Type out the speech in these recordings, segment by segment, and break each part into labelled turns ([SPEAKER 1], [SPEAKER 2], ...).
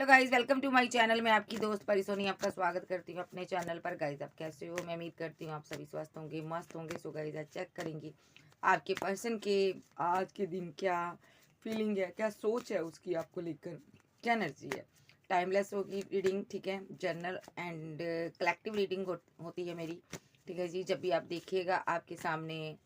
[SPEAKER 1] Hello guys, welcome to my channel. मैं आपकी दोस्त परिसोनी आपका स्वागत करती हूँ अपने चैनल पर। गाइस आप कैसे हो? मैं उम्मीद करती हूँ आप सभी स्वस्थ होंगे, मस्त होंगे। सो गाइस आज चेक करेंगे आपके पर्सन के आज के दिन क्या फीलिंग है, क्या सोच है उसकी आपको लेकर, क्या एनर्जी है। टाइमलेस होगी रीडिंग, ठीक है। जनरल एंड कलेक्टिव रीडिंग होती है मेरी, ठीक है जी। जब भी आप देखिएगा आपके सामने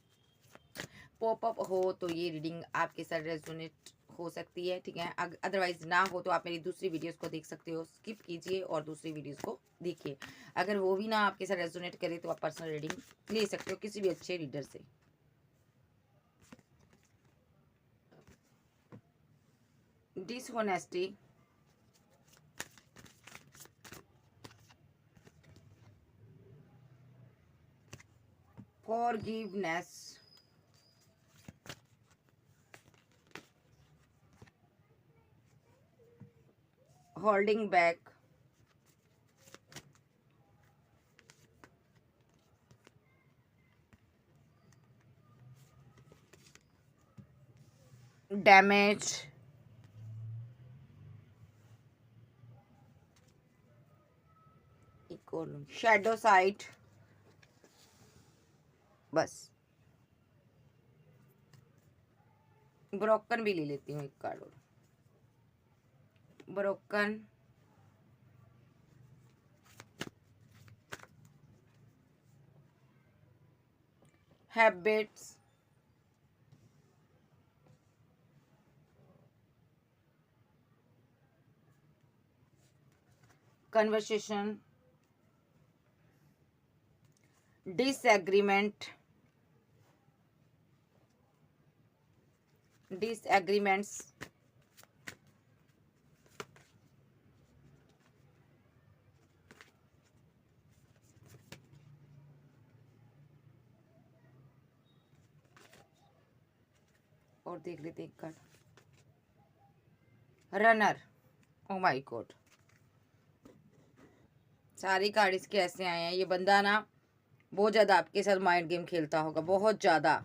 [SPEAKER 1] पॉपअप हो तो ये रीडिंग आपके साथ रेजोनेट हो सकती है, ठीक है। अदरवाइज ना हो तो आप मेरी दूसरी वीडियोस को देख सकते हो, स्किप कीजिए और दूसरी वीडियोस को देखिए। अगर वो भी ना आपके साथ रेजोनेट करे तो आप पर्सनल रीडिंग ले सकते हो किसी भी अच्छे रीडर से। Dishonesty, forgiveness, holding back, damage, shadow side. बस ब्रोकन भी ले लेती हूँ एक कार्ड और। Broken, habits, conversation, disagreement, disagreements, और देख लेते एक card, runner. Oh my god, सारी कार्ड इसके ऐसे आए हैं। ये बंदा ना बहुत ज्यादा आपके साथ माइंड गेम खेलता होगा, बहुत ज्यादा।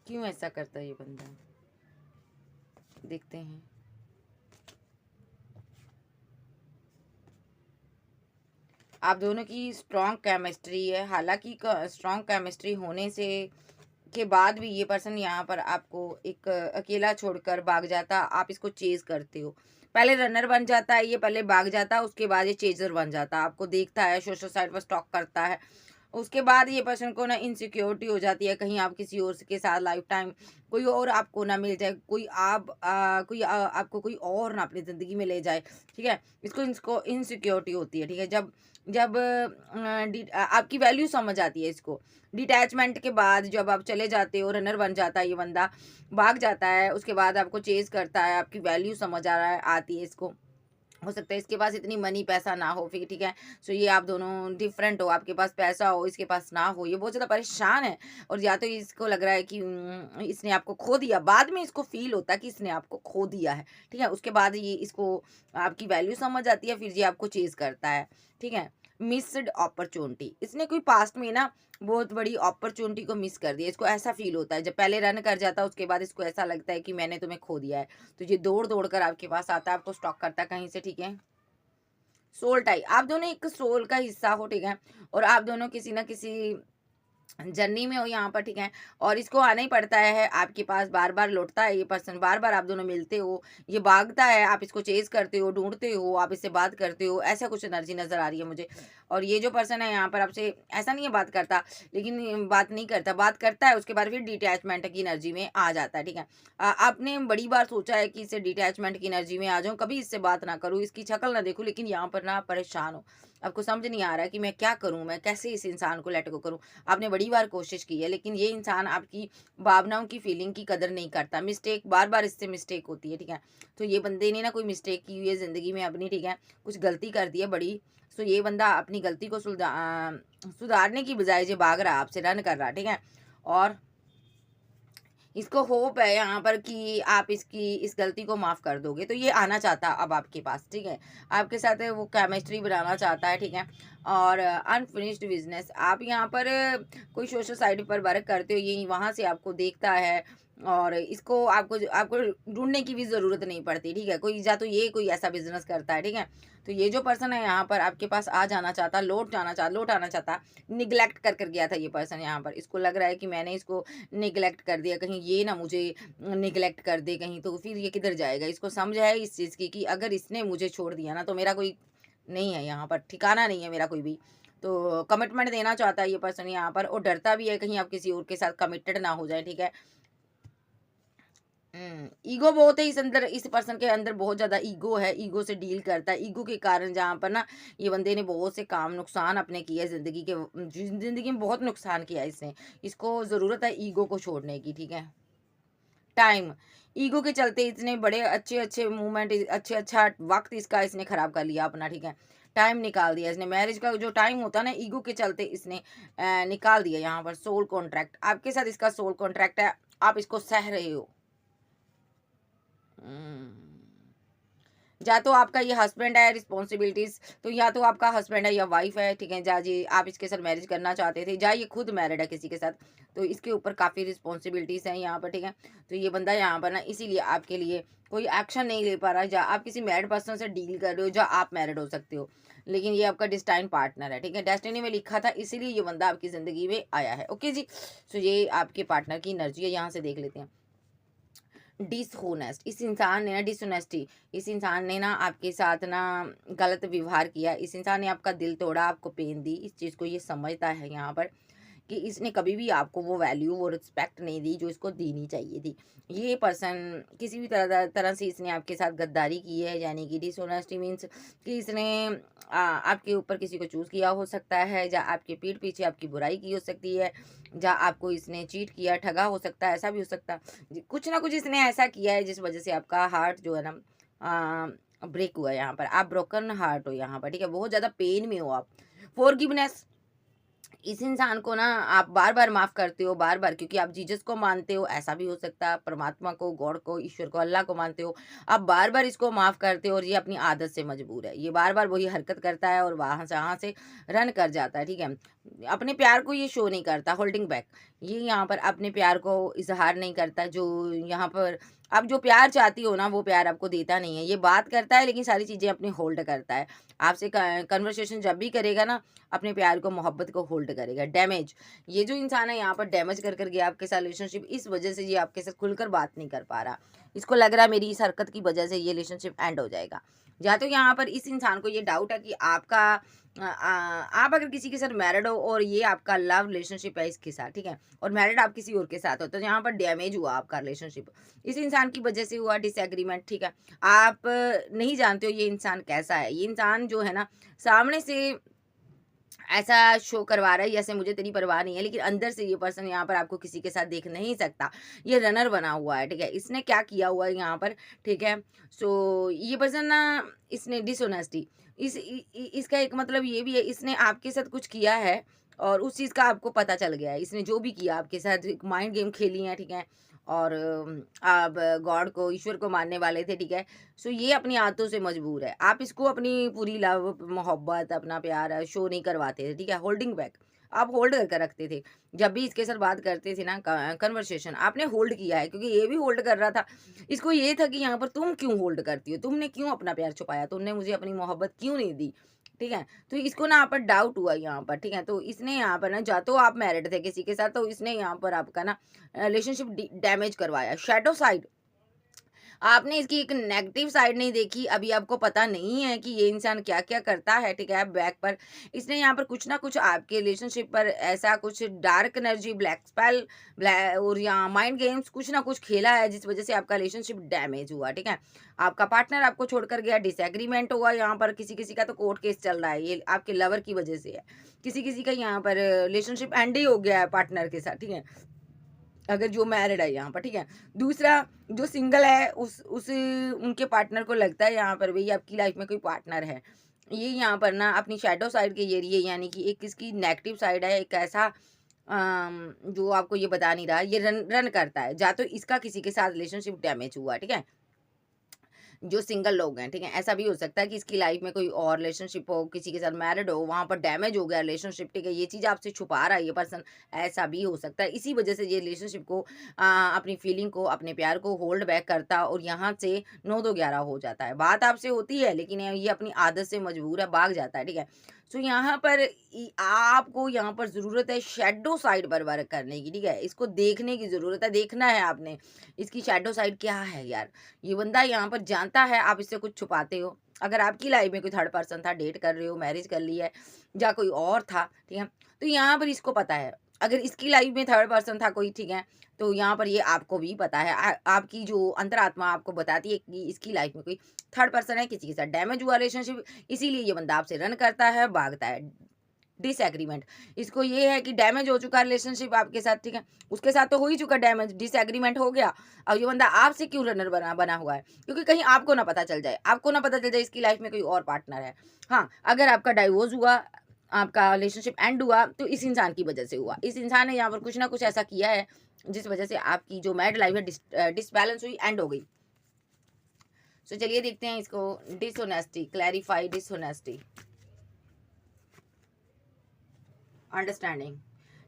[SPEAKER 1] क्यों ऐसा करता है ये बंदा, देखते हैं। आप दोनों की स्ट्रॉन्ग केमिस्ट्री है, हालांकि स्ट्रॉन्ग केमिस्ट्री होने से के बाद भी ये पर्सन यहाँ पर आपको एक अकेला छोड़कर भाग जाता, आप इसको चेज करते हो। पहले रनर बन जाता है ये, पहले भाग जाता है, उसके बाद ये चेजर बन जाता है। आपको देखता है, सोशल साइट पर स्टॉक करता है। उसके बाद ये पर्सन को ना इनसिक्योरिटी हो जाती है, कहीं आप किसी और के साथ लाइफ टाइम कोई और आपको ना मिल जाए, आपको कोई और ना अपनी ज़िंदगी में ले जाए, ठीक है। इसको इनसिक्योरिटी होती है, ठीक है। जब जब आपकी वैल्यू समझ आती है इसको। डिटैचमेंट के बाद जब आप चले जाते हो, रनर बन जाता है ये बंदा, भाग जाता है, उसके बाद आपको चेज करता है, आपकी वैल्यू समझ आ रहा है आती है इसको। हो सकता है इसके पास इतनी मनी पैसा ना हो, फिर ठीक है। सो ये आप दोनों डिफरेंट हो, आपके पास पैसा हो, इसके पास ना हो। ये बहुत ज़्यादा परेशान है, और या तो इसको लग रहा है कि इसने आपको खो दिया। बाद में इसको फील होता है कि इसने आपको खो दिया है, ठीक है। उसके बाद ये इसको आपकी वैल्यू समझ आती है, फिर ये आपको चेज करता है, ठीक है। मिस्ड अपॉर्चुनिटी, इसने कोई पास्ट में ना बहुत बड़ी अपॉर्चुनिटी को मिस कर दिया। इसको ऐसा फील होता है जब पहले रन कर जाता है, उसके बाद इसको ऐसा लगता है कि मैंने तुम्हें खो दिया है। तो ये दौड़ दौड़ कर आपके पास आता है, आपको स्टॉक करता है कहीं से, ठीक है। सोल टाई, आप दोनों एक सोल का हिस्सा हो, ठीक है। और आप दोनों किसी ना किसी जर्नी में हो यहाँ पर, ठीक है। और इसको आना ही पड़ता है आपके पास, बार बार लौटता है ये पर्सन, बार बार आप दोनों मिलते हो, ये भागता है, आप इसको चेज करते हो, ढूंढते हो, आप इससे बात करते हो, ऐसा कुछ एनर्जी नजर आ रही है मुझे। और ये जो पर्सन है यहाँ पर आपसे ऐसा नहीं है बात करता, लेकिन बात नहीं करता, बात करता है, उसके बाद फिर डिटैचमेंट की एनर्जी में आ जाता है, ठीक है। आपने बड़ी बार सोचा है कि इससे डिटैचमेंट की एनर्जी में आ जाऊँ, कभी इससे बात ना करूँ, इसकी शक्ल ना देखूँ, लेकिन यहाँ पर ना परेशान हो। आपको समझ नहीं आ रहा है कि मैं क्या करूँ, मैं कैसे इस इंसान को लेट गो करूँ। आपने बड़ी बार कोशिश की है, लेकिन ये इंसान आपकी भावनाओं की फीलिंग की कदर नहीं करता। मिस्टेक बार बार इससे मिस्टेक होती है, ठीक है। तो ये बंदे ने ना कोई मिस्टेक की हुई है ज़िंदगी में अपनी, ठीक है। कुछ गलती कर दी है बड़ी। सो ये बंदा अपनी गलती को सुधारने की बजाय जो भाग रहा है आपसे, रन कर रहा है, ठीक है। और इसको होप है यहाँ पर कि आप इसकी इस गलती को माफ़ कर दोगे, तो ये आना चाहता अब आपके पास, ठीक है। आपके साथ वो केमिस्ट्री बनाना चाहता है, ठीक है। और अनफिनिश्ड बिजनेस, आप यहाँ पर कोई सोशल साइट पर वर्क करते हो, ये वहाँ से आपको देखता है, और इसको आपको आपको ढूँढने की भी ज़रूरत नहीं पड़ती, ठीक है? कोई या तो ये कोई ऐसा बिज़नेस करता है, ठीक है? तो ये जो पर्सन है यहाँ पर आपके पास आ जाना चाहता, लौट आना चाहता, निग्लेक्ट कर गया था ये पर्सन यहाँ पर। इसको लग रहा है कि मैंने इसको निग्लेक्ट कर दिया, कहीं ये ना मुझे निग्लेक्ट कर दे कहीं, तो फिर ये किधर जाएगा? इसको समझ है इस चीज़ की कि अगर इसने मुझे छोड़ दिया ना, तो मेरा कोई नहीं है यहाँ पर, ठिकाना नहीं है मेरा कोई भी। तो कमिटमेंट देना चाहता है ये पर्सन यहाँ पर, और डरता भी है कहीं आप किसी और के साथ कमिटेड ना हो जाएँ, ठीक है? ईगो बहुत है इस पर्सन के अंदर, बहुत ज़्यादा ईगो है, ईगो से डील करता है। ईगो के कारण जहाँ पर ना ये बंदे ने बहुत से काम नुकसान अपने किए ज़िंदगी के, ज़िंदगी में बहुत नुकसान किया इसने। इसको ज़रूरत है ईगो को छोड़ने की, ठीक है? टाइम, ईगो के चलते इतने बड़े अच्छे-अच्छे मूवमेंट, अच्छा वक़्त इसने खराब कर लिया अपना, ठीक है? टाइम निकाल दिया इसने, मैरिज का जो टाइम होता है ना, ईगो के चलते इसने निकाल दिया यहाँ पर। सोल कॉन्ट्रैक्ट, आपके साथ इसका सोल कॉन्ट्रैक्ट है, आप इसको सह रहे हो। या तो आपका ये हस्बैंड है, रिस्पॉन्सिबिलिटीज, तो या तो आपका हस्बैंड है या वाइफ है, ठीक है? जा जी आप इसके साथ मैरिज करना चाहते थे, या ये खुद मैरिड है किसी के साथ, तो इसके ऊपर काफ़ी रिस्पॉन्सिबिलिटीज हैं यहाँ पर, ठीक है? तो ये बंदा यहाँ पर ना इसीलिए आपके लिए कोई एक्शन नहीं ले पा रहा, या आप किसी मैरिड पर्सन से डील कर रहे हो, या आप मैरिड हो सकते हो, लेकिन ये आपका डिस्टाइन पार्टनर है, ठीक है? डेस्टिनी में लिखा था, इसीलिए ये बंदा आपकी ज़िंदगी में आया है। ओके जी, तो ये आपके पार्टनर की एनर्जी है, यहाँ से देख लेते हैं। डिसहोनेस्ट, इस इंसान ने ना डिसहोनेस्टी, इस इंसान ने ना आपके साथ ना गलत व्यवहार किया, इस इंसान ने आपका दिल तोड़ा, आपको पेन दी, इस चीज़ को ये समझता है यहाँ पर कि इसने कभी भी आपको वो वैल्यू, वो रिस्पेक्ट नहीं दी जो इसको देनी चाहिए थी। ये पर्सन किसी भी तरह से इसने आपके साथ गद्दारी की है, यानी कि डिसऑनेस्टी मीन्स कि इसने आपके ऊपर किसी को चूज़ किया हो सकता है, या आपके पीठ पीछे आपकी बुराई की हो सकती है, या आपको इसने चीट किया, ठगा हो सकता है, ऐसा भी हो सकता है। कुछ ना कुछ इसने ऐसा किया है जिस वजह से आपका हार्ट जो है ना ब्रेक हुआ है यहाँ पर। आप ब्रोकन हार्ट हो यहाँ पर, ठीक है? बहुत ज़्यादा पेन में हो आप। फॉरगिवनेस, इस इंसान को ना आप बार-बार माफ़ करते हो, बार-बार, क्योंकि आप जीसस को मानते हो, ऐसा भी हो सकता है, परमात्मा को, गॉड को, ईश्वर को, अल्लाह को मानते हो। आप बार-बार इसको माफ़ करते हो, और ये अपनी आदत से मजबूर है। ये बार-बार वही हरकत करता है और वहाँ से रन कर जाता है, ठीक है? अपने प्यार को ये शो नहीं करता, होल्डिंग बैक। ये यहाँ पर अपने प्यार को इज़हार नहीं करता, जो यहाँ पर आप जो प्यार चाहती हो ना, वो प्यार आपको देता नहीं है। ये बात करता है, लेकिन सारी चीज़ें अपनी होल्ड करता है। आपसे क कन्वर्सेशन जब भी करेगा ना, अपने प्यार को, मोहब्बत को होल्ड करेगा। डैमेज, ये जो इंसान है यहाँ पर डैमेज कर गया आपके साथ रिलेशनशिप, इस वजह से ये आपके साथ खुलकर बात नहीं कर पा रहा। इसको लग रहा है मेरी इस हरकत की वजह से ये रिलेशनशिप एंड हो जाएगा। या तो यहाँ पर इस इंसान को ये डाउट है कि आप अगर किसी के साथ मैरिड हो और ये आपका लव रिलेशनशिप है इसके साथ, ठीक है? और मैरिड आप किसी और के साथ हो, तो यहाँ पर डैमेज हुआ आपका रिलेशनशिप। इस इंसान की वजह से हुआ डिसएग्रीमेंट, ठीक है? आप नहीं जानते हो ये इंसान कैसा है। ये इंसान जो है ना, सामने से ऐसा शो करवा रहा है जैसे मुझे तेरी परवाह नहीं है, लेकिन अंदर से ये पर्सन यहाँ पर आपको किसी के साथ देख नहीं सकता। ये रनर बना हुआ है, ठीक है? इसने क्या किया हुआ है यहाँ पर, ठीक है? सो ये पर्सन ना, इसने डिसऑनेस्टी, इसका एक मतलब ये भी है, इसने आपके साथ कुछ किया है और उस चीज़ का आपको पता चल गया है। इसने जो भी किया आपके साथ, एक माइंड गेम खेली है, ठीक है? और आप गॉड को, ईश्वर को मानने वाले थे, ठीक है? सो ये अपनी आदतों से मजबूर है। आप इसको अपनी पूरी लव, मोहब्बत, अपना प्यार शो नहीं करवाते थे, ठीक है? होल्डिंग बैक, आप होल्ड करके रखते थे। जब भी इसके साथ बात करते थे ना, कन्वर्सेशन आपने होल्ड किया है, क्योंकि ये भी होल्ड कर रहा था। इसको ये था कि यहाँ पर तुम क्यों होल्ड करती हो? तुमने क्यों अपना प्यार छुपाया? तुमने मुझे अपनी मोहब्बत क्यों नहीं दी? ठीक है? तो इसको ना यहाँ पर डाउट हुआ यहाँ पर, ठीक है? तो इसने यहाँ पर ना, या तो आप मैरिड थे किसी के साथ, तो इसने यहाँ पर आपका ना रिलेशनशिप डैमेज करवाया। शैडो साइड, आपने इसकी एक नेगेटिव साइड नहीं देखी, अभी आपको पता नहीं है कि ये इंसान क्या-क्या करता है, ठीक है? बैक पर इसने यहाँ पर कुछ ना कुछ आपके रिलेशनशिप पर ऐसा कुछ डार्क एनर्जी, ब्लैक स्पेल, और या माइंड गेम्स कुछ ना कुछ खेला है, जिस वजह से आपका रिलेशनशिप डैमेज हुआ, ठीक है? आपका पार्टनर आपको छोड़कर गया, डिसएग्रीमेंट हुआ यहाँ पर, किसी-किसी का तो कोर्ट केस चल रहा है, ये आपके लवर की वजह से है। किसी-किसी का यहाँ पर रिलेशनशिप एंड ही हो गया है पार्टनर के साथ, ठीक है? अगर जो मैरिड है यहाँ पर, ठीक है? दूसरा, जो सिंगल है, उस उनके पार्टनर को लगता है यहाँ पर भई आपकी लाइफ में कोई पार्टनर है। ये यहाँ पर ना अपनी शैडो साइड के ज़रिए, यानी कि एक इसकी नेगेटिव साइड है, एक ऐसा जो आपको ये बता नहीं रहा, ये रन रन करता है। या तो इसका किसी के साथ रिलेशनशिप डैमेज हुआ, ठीक है? जो सिंगल लोग हैं, ठीक है? ऐसा भी हो सकता है कि इसकी लाइफ में कोई और रिलेशनशिप हो, किसी के साथ मैरिड हो, वहाँ पर डैमेज हो गया रिलेशनशिप, ठीक है? ये चीज़ आपसे छुपा रहा है ये पर्सन, ऐसा भी हो सकता है। इसी वजह से ये रिलेशनशिप को अपनी फीलिंग को, अपने प्यार को होल्ड बैक करता और यहाँ से 9-2-11 हो जाता है। बात आपसे होती है, लेकिन ये अपनी आदत से मजबूर है, भाग जाता है, ठीक है? सो यहाँ पर आपको यहाँ पर ज़रूरत है शैडो साइड पर वर्क करने की, ठीक है? इसको देखने की ज़रूरत है, देखना है आपने, इसकी शैडो साइड क्या है यार? ये बंदा यहाँ पर जानता है आप इससे कुछ छुपाते हो। अगर आपकी लाइफ में कोई थर्ड पर्सन था, डेट कर रहे हो, मैरिज कर ली है या कोई और था, ठीक है? तो यहाँ पर इसको पता है। अगर इसकी लाइफ में थर्ड पर्सन था कोई, ठीक है? तो यहाँ पर ये आपको भी पता है। आपकी जो अंतरात्मा आपको बताती है कि इसकी लाइफ में कोई थर्ड पर्सन है, किसी के साथ डैमेज हुआ रिलेशनशिप, इसीलिए ये बंदा आपसे रन करता है, भागता है। डिसएग्रीमेंट, इसको ये है कि डैमेज हो चुका रिलेशनशिप आपके साथ, ठीक है? उसके साथ तो हो ही चुका डैमेज, डिसएग्रीमेंट हो गया। अब ये बंदा आपसे क्यों रनर बना बना हुआ है? क्योंकि कहीं आपको ना पता चल जाए, आपको ना पता चल जाए इसकी लाइफ में कोई और पार्टनर है। हाँ, अगर आपका डाइवोर्स हुआ, आपका रिलेशनशिप एंड हुआ, तो इस इंसान की वजह से हुआ। इस इंसान ने यहाँ पर कुछ ना कुछ ऐसा किया है, जिस वजह से आपकी जो मैरिड लाइफ है डिसबैलेंस हुई, एंड हो गई। सो चलिए देखते हैं इसको। Dishonesty, clarify dishonesty, understanding.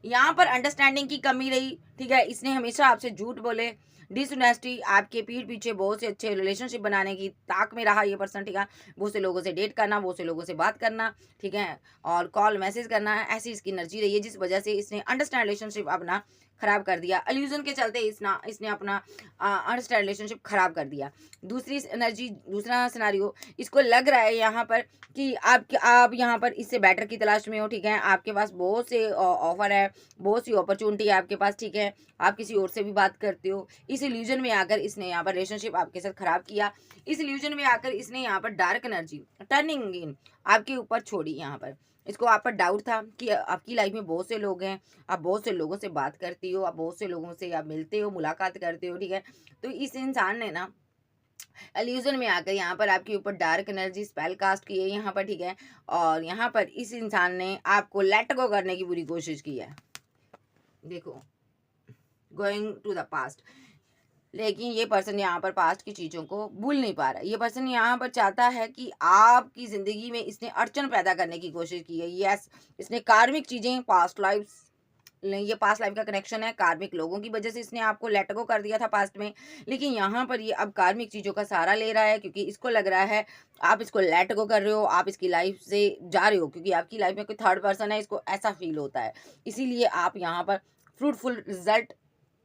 [SPEAKER 1] यहाँ पर अंडरस्टैंडिंग की कमी रही, ठीक है? इसने हमेशा आपसे झूठ बोले, डिसऑनेस्टी, आपके पीठ पीछे बहुत से अच्छे रिलेशनशिप बनाने की ताक में रहा ये पर्सन, ठीक है? बहुत से लोगों से डेट करना, बहुत से लोगों से बात करना, ठीक है? और कॉल मैसेज करना, ऐसी इसकी एनर्जी रही है, जिस वजह से इसने अंडरस्टैंड रिलेशनशिप अपना खराब कर दिया। इल्यूजन के चलते इसने अपना अंडरस्टैंड रिलेशनशिप खराब कर दिया। दूसरी एनर्जी, दूसरा सिनेरियो, इसको लग रहा है यहाँ पर कि आप यहाँ पर इससे बेटर की तलाश में हो, ठीक है? आपके पास बहुत से ऑफर है, बहुत सी अपॉर्चुनिटी है आपके पास, ठीक है? आप किसी और से भी बात करते हो। इस इल्यूजन में आकर इसने यहाँ पर रिलेशनशिप आपके साथ खराब किया। इस इल्यूजन में आकर इसने यहाँ पर डार्क एनर्जी टर्निंग इन आपके ऊपर छोड़ी। यहाँ पर इसको आप पर डाउट था कि आपकी लाइफ में बहुत से लोग हैं, आप बहुत से लोगों से बात करती हो, आप बहुत से लोगों से आप मिलते हो, मुलाकात करते हो, ठीक है? तो इस इंसान ने ना एल्यूजन में आकर यहाँ पर आपके ऊपर डार्क एनर्जी स्पेल कास्ट की है यहाँ पर, ठीक है? और यहाँ पर इस इंसान ने आपको लेट गो करने की पूरी कोशिश की है। देखो, गोइंग टू द पास्ट, लेकिन ये पर्सन यहाँ पर पास्ट की चीज़ों को भूल नहीं पा रहा है। ये पर्सन यहाँ पर चाहता है कि आपकी ज़िंदगी में इसने अड़चन पैदा करने की कोशिश की है। यस, इसने कार्मिक चीज़ें, पास्ट लाइफ, ये पास्ट लाइफ का कनेक्शन है, कार्मिक लोगों की वजह से इसने आपको लेट गो कर दिया था पास्ट में। लेकिन यहाँ पर ये अब कार्मिक चीज़ों का सहारा ले रहा है, क्योंकि इसको लग रहा है आप इसको लेट गो कर रहे हो, आप इसकी लाइफ से जा रहे हो, क्योंकि आपकी लाइफ में कोई थर्ड पर्सन है, इसको ऐसा फील होता है। इसीलिए आप यहाँ पर फ्रूटफुल रिजल्ट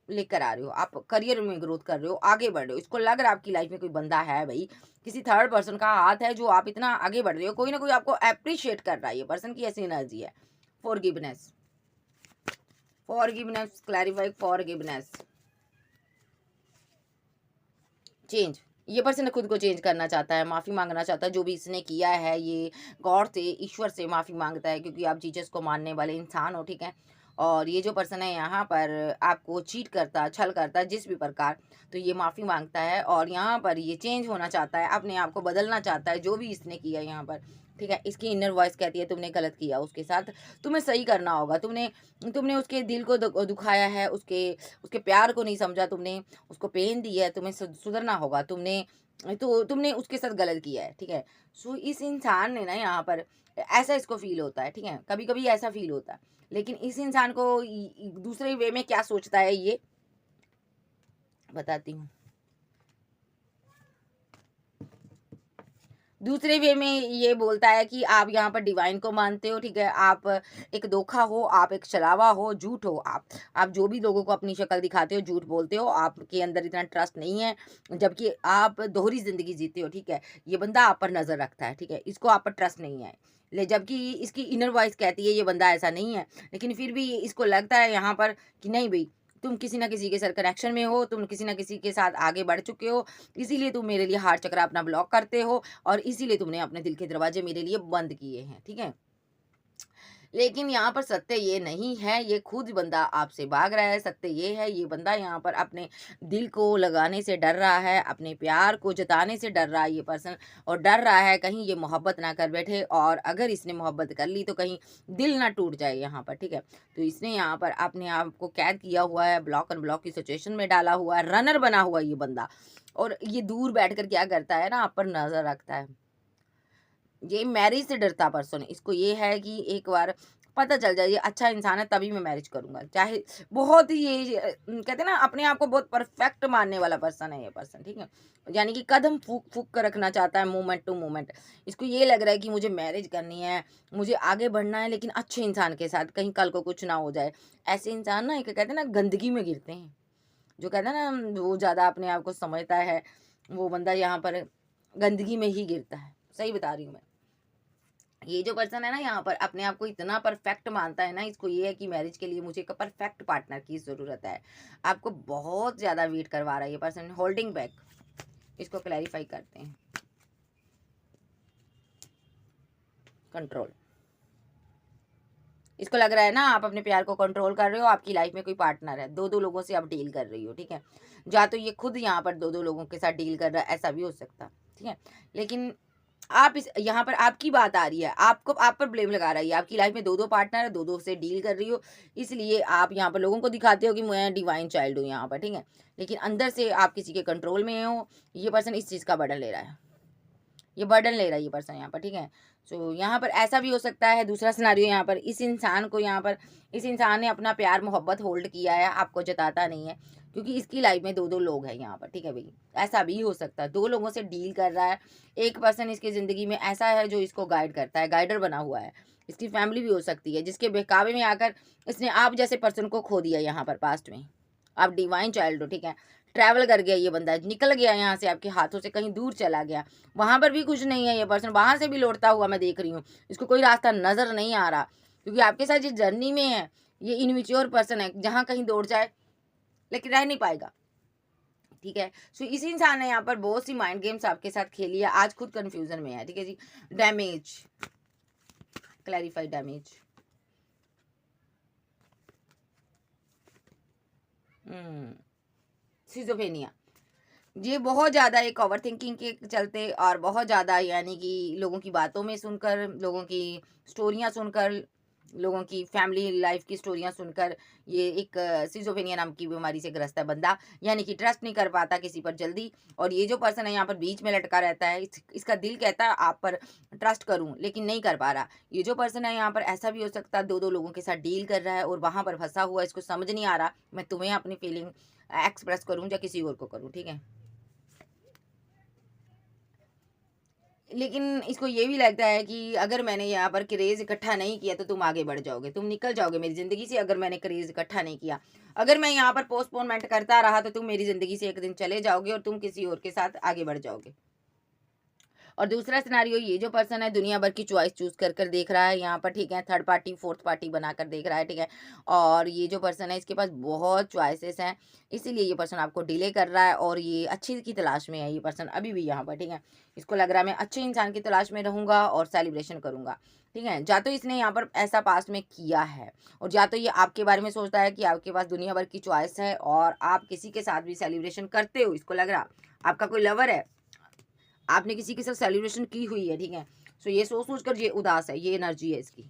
[SPEAKER 1] लेकर आ रहे हो, आप करियर में ग्रोथ कर रहे हो, आगे बढ़ रहे हो। इसको लग रहा है आपकी लाइफ में कोई बंदा है भाई, किसी थर्ड पर्सन का हाथ है, जो आप इतना आगे बढ़ रहे हो, कोई ना कोई आपको अप्रिशिएट कर रहा है। ये पर्सन की ऐसी एनर्जी है। Forgiveness, forgiveness, clarify forgiveness, change. ये पर्सन खुद को चेंज करना चाहता है, माफ़ी मांगना चाहता है, जो भी इसने किया है ये गॉड से, ईश्वर से माफ़ी मांगता है, क्योंकि आप जीसस को मानने वाले इंसान हो, ठीक है? और ये जो पर्सन है यहाँ पर आपको चीट करता, छल करता है जिस भी प्रकार, तो ये माफ़ी मांगता है और यहाँ पर ये चेंज होना चाहता है, अपने आप को बदलना चाहता है, जो भी इसने किया यहाँ पर, ठीक है? इसकी इनर वॉइस कहती है तुमने गलत किया उसके साथ, तुम्हें सही करना होगा, तुमने तुमने उसके दिल को दुखाया है, उसके उसके प्यार को नहीं समझा, तुमने उसको पेन दी है, तुम्हें सुधरना होगा, तुमने उसके साथ गलत किया है, ठीक है? सो इस इंसान ने ना यहाँ पर, ऐसा इसको फील होता है, ठीक है? कभी कभी ऐसा फील होता है, लेकिन इस इंसान को दूसरे वे में क्या सोचता है ये बताती हूँ। दूसरे वे में ये बोलता है कि आप यहाँ पर डिवाइन को मानते हो, ठीक है? आप एक धोखा हो, आप एक छलावा हो, झूठ हो, आप जो भी लोगों को अपनी शक्ल दिखाते हो, झूठ बोलते हो, आपके अंदर इतना ट्रस्ट नहीं है, जबकि आप दोहरी ज़िंदगी जीते हो, ठीक है? ये बंदा आप पर नज़र रखता है, ठीक है? इसको आप पर ट्रस्ट नहीं है, जबकि इसकी इनर वॉइस कहती है ये बंदा ऐसा नहीं है, लेकिन फिर भी इसको लगता है यहाँ पर कि नहीं भई, तुम किसी ना किसी के साथ कनेक्शन में हो, तुम किसी ना किसी के साथ आगे बढ़ चुके हो, इसीलिए तुम मेरे लिए हार्ट चक्र अपना ब्लॉक करते हो और इसीलिए तुमने अपने दिल के दरवाजे मेरे लिए बंद किए हैं, ठीक है? लेकिन यहाँ पर सत्य ये नहीं है, ये खुद बंदा आपसे भाग रहा है। सत्य ये है, ये बंदा यहाँ पर अपने दिल को लगाने से डर रहा है, अपने प्यार को जताने से डर रहा है ये पर्सन, और डर रहा है कहीं ये मोहब्बत ना कर बैठे, और अगर इसने मोहब्बत कर ली तो कहीं दिल ना टूट जाए यहाँ पर, ठीक है। तो इसने यहाँ पर अपने आप को कैद किया हुआ है, ब्लॉक अनब्लॉक की सिचुएशन में डाला हुआ है, रनर बना हुआ है ये बंदा, और ये दूर बैठकर क्या करता है ना, आप पर नजर रखता है। ये मैरिज से डरता पर्सन है। इसको ये है कि एक बार पता चल जाए ये अच्छा इंसान है तभी मैं मैरिज करूंगा, चाहे बहुत ही ये कहते हैं ना, अपने आप को बहुत परफेक्ट मानने वाला पर्सन है ये पर्सन, ठीक है। यानी कि कदम फूक फूक कर रखना चाहता है, मोमेंट टू मोमेंट। इसको ये लग रहा है कि मुझे मैरिज करनी है, मुझे आगे बढ़ना है, लेकिन अच्छे इंसान के साथ, कहीं कल को कुछ ना हो जाए। ऐसे इंसान ना, एक कहते हैं ना, गंदगी में गिरते हैं। जो कहते हैं ना, वो ज्यादा अपने आप को समझता है, वो बंदा यहाँ पर गंदगी में ही गिरता है। सही बता रही हूँ मैं। ये जो पर्सन है ना, यहाँ पर अपने आप को इतना परफेक्ट मानता है ना, इसको ये है कि मैरिज के लिए मुझे एक परफेक्ट पार्टनर की ज़रूरत है। आपको बहुत ज़्यादा वेट करवा रहा है ये पर्सन, होल्डिंग बैक। इसको क्लैरिफाई करते हैं। कंट्रोल। इसको लग रहा है ना, आप अपने प्यार को कंट्रोल कर रहे हो, आपकी लाइफ में कोई पार्टनर है, दो दो लोगों से आप डील कर रही हो, ठीक है। या तो ये खुद यहाँ पर दो दो लोगों के साथ डील कर रहा है, ऐसा भी हो सकता, ठीक है। लेकिन आप इस यहाँ पर आपकी बात आ रही है, आपको आप पर ब्लेम लगा रही है। आपकी लाइफ में दो दो पार्टनर है, दो दो से डील कर रही हो, इसलिए आप यहाँ पर लोगों को दिखाते हो कि मैं डिवाइन चाइल्ड हूँ यहाँ पर, ठीक है। लेकिन अंदर से आप किसी के कंट्रोल में हो। ये पर्सन इस चीज़ का बर्डन ले रहा है, ये बर्डन ले रहा है ये पर्सन यहाँ पर, ठीक है। सो यहाँ पर ऐसा भी हो सकता है, दूसरा सिनारियो यहाँ पर, इस इंसान को यहाँ पर, इस इंसान ने अपना प्यार मोहब्बत होल्ड किया है, आपको जताता नहीं है, क्योंकि इसकी लाइफ में दो दो लोग हैं यहाँ पर, ठीक है भाई। ऐसा भी हो सकता है, दो लोगों से डील कर रहा है। एक पर्सन इसकी ज़िंदगी में ऐसा है जो इसको गाइड करता है, गाइडर बना हुआ है। इसकी फैमिली भी हो सकती है, जिसके बहकावे में आकर इसने आप जैसे पर्सन को खो दिया यहाँ पर पास्ट में। आप डिवाइन चाइल्ड हो, ठीक है। ट्रैवल कर गया ये बंदा, निकल गया यहाँ से, आपके हाथों से कहीं दूर चला गया, वहां पर भी कुछ नहीं है ये पर्सन, वहां से भी लौटता हुआ मैं देख रही हूँ। इसको कोई रास्ता नजर नहीं आ रहा, क्योंकि आपके साथ जिस जर्नी में है, ये इनमेच्योर पर्सन है, जहाँ कहीं दौड़ जाए लेकिन रह नहीं पाएगा, ठीक है। सो इसी इंसान ने यहाँ पर बहुत सी माइंड गेम्स आपके साथ खेली है, आज खुद कंफ्यूजन में है, ठीक है जी। Damage, clarify damage. सिजोफेनिया। ये बहुत ज़्यादा एक ओवर थिंकिंग के चलते, और बहुत ज़्यादा यानी कि लोगों की बातों में सुनकर, लोगों की स्टोरियाँ सुनकर, लोगों की फैमिली लाइफ की स्टोरियाँ सुनकर, ये एक सिजोफेनिया नाम की बीमारी से ग्रस्त है बंदा। यानी कि ट्रस्ट नहीं कर पाता किसी पर जल्दी, और ये जो पर्सन है यहाँ पर बीच में लटका रहता है। इसका दिल कहता है आप पर ट्रस्ट करूं, लेकिन नहीं कर पा रहा। ये जो पर्सन है यहाँ पर, ऐसा भी हो सकता है दो दो लोगों के साथ डील कर रहा है और वहां पर फंसा हुआ है, इसको समझ नहीं आ रहा मैं तुम्हें अपनी फीलिंग एक्सप्रेस करूं या किसी और को करूं, ठीक है। लेकिन इसको ये भी लगता है कि अगर मैंने यहाँ पर क्रेज़ इकट्ठा नहीं किया तो तुम आगे बढ़ जाओगे, तुम निकल जाओगे मेरी ज़िंदगी से, अगर मैंने क्रेज़ इकट्ठा नहीं किया। अगर मैं यहाँ पर पोस्टपोनमेंट करता रहा तो तुम मेरी ज़िंदगी से एक दिन चले जाओगे और तुम किसी और के साथ आगे बढ़ जाओगे। और दूसरा सिनेरियो, ये जो पर्सन है दुनिया भर की चॉइस चूज़ कर कर देख रहा है यहाँ पर, ठीक है। थर्ड पार्टी, फोर्थ पार्टी बनाकर देख रहा है, ठीक है। और ये जो पर्सन है इसके पास बहुत चॉइसेस हैं, इसीलिए ये पर्सन आपको डिले कर रहा है, और ये अच्छी की तलाश में है ये पर्सन अभी भी यहाँ पर, ठीक है। इसको लग रहा है मैं अच्छे इंसान की तलाश में रहूँगा और सेलिब्रेशन करूँगा, ठीक है। या तो इसने यहाँ पर ऐसा पास्ट में किया है, और या तो ये आपके बारे में सोचता है कि आपके पास दुनिया भर की चॉइस है और आप किसी के साथ भी सेलिब्रेशन करते हो। इसको लग रहा आपका कोई लवर है, आपने किसी के साथ सेलिब्रेशन की हुई है, ठीक है। सो ये सोच सोच कर ये उदास है, ये एनर्जी है इसकी,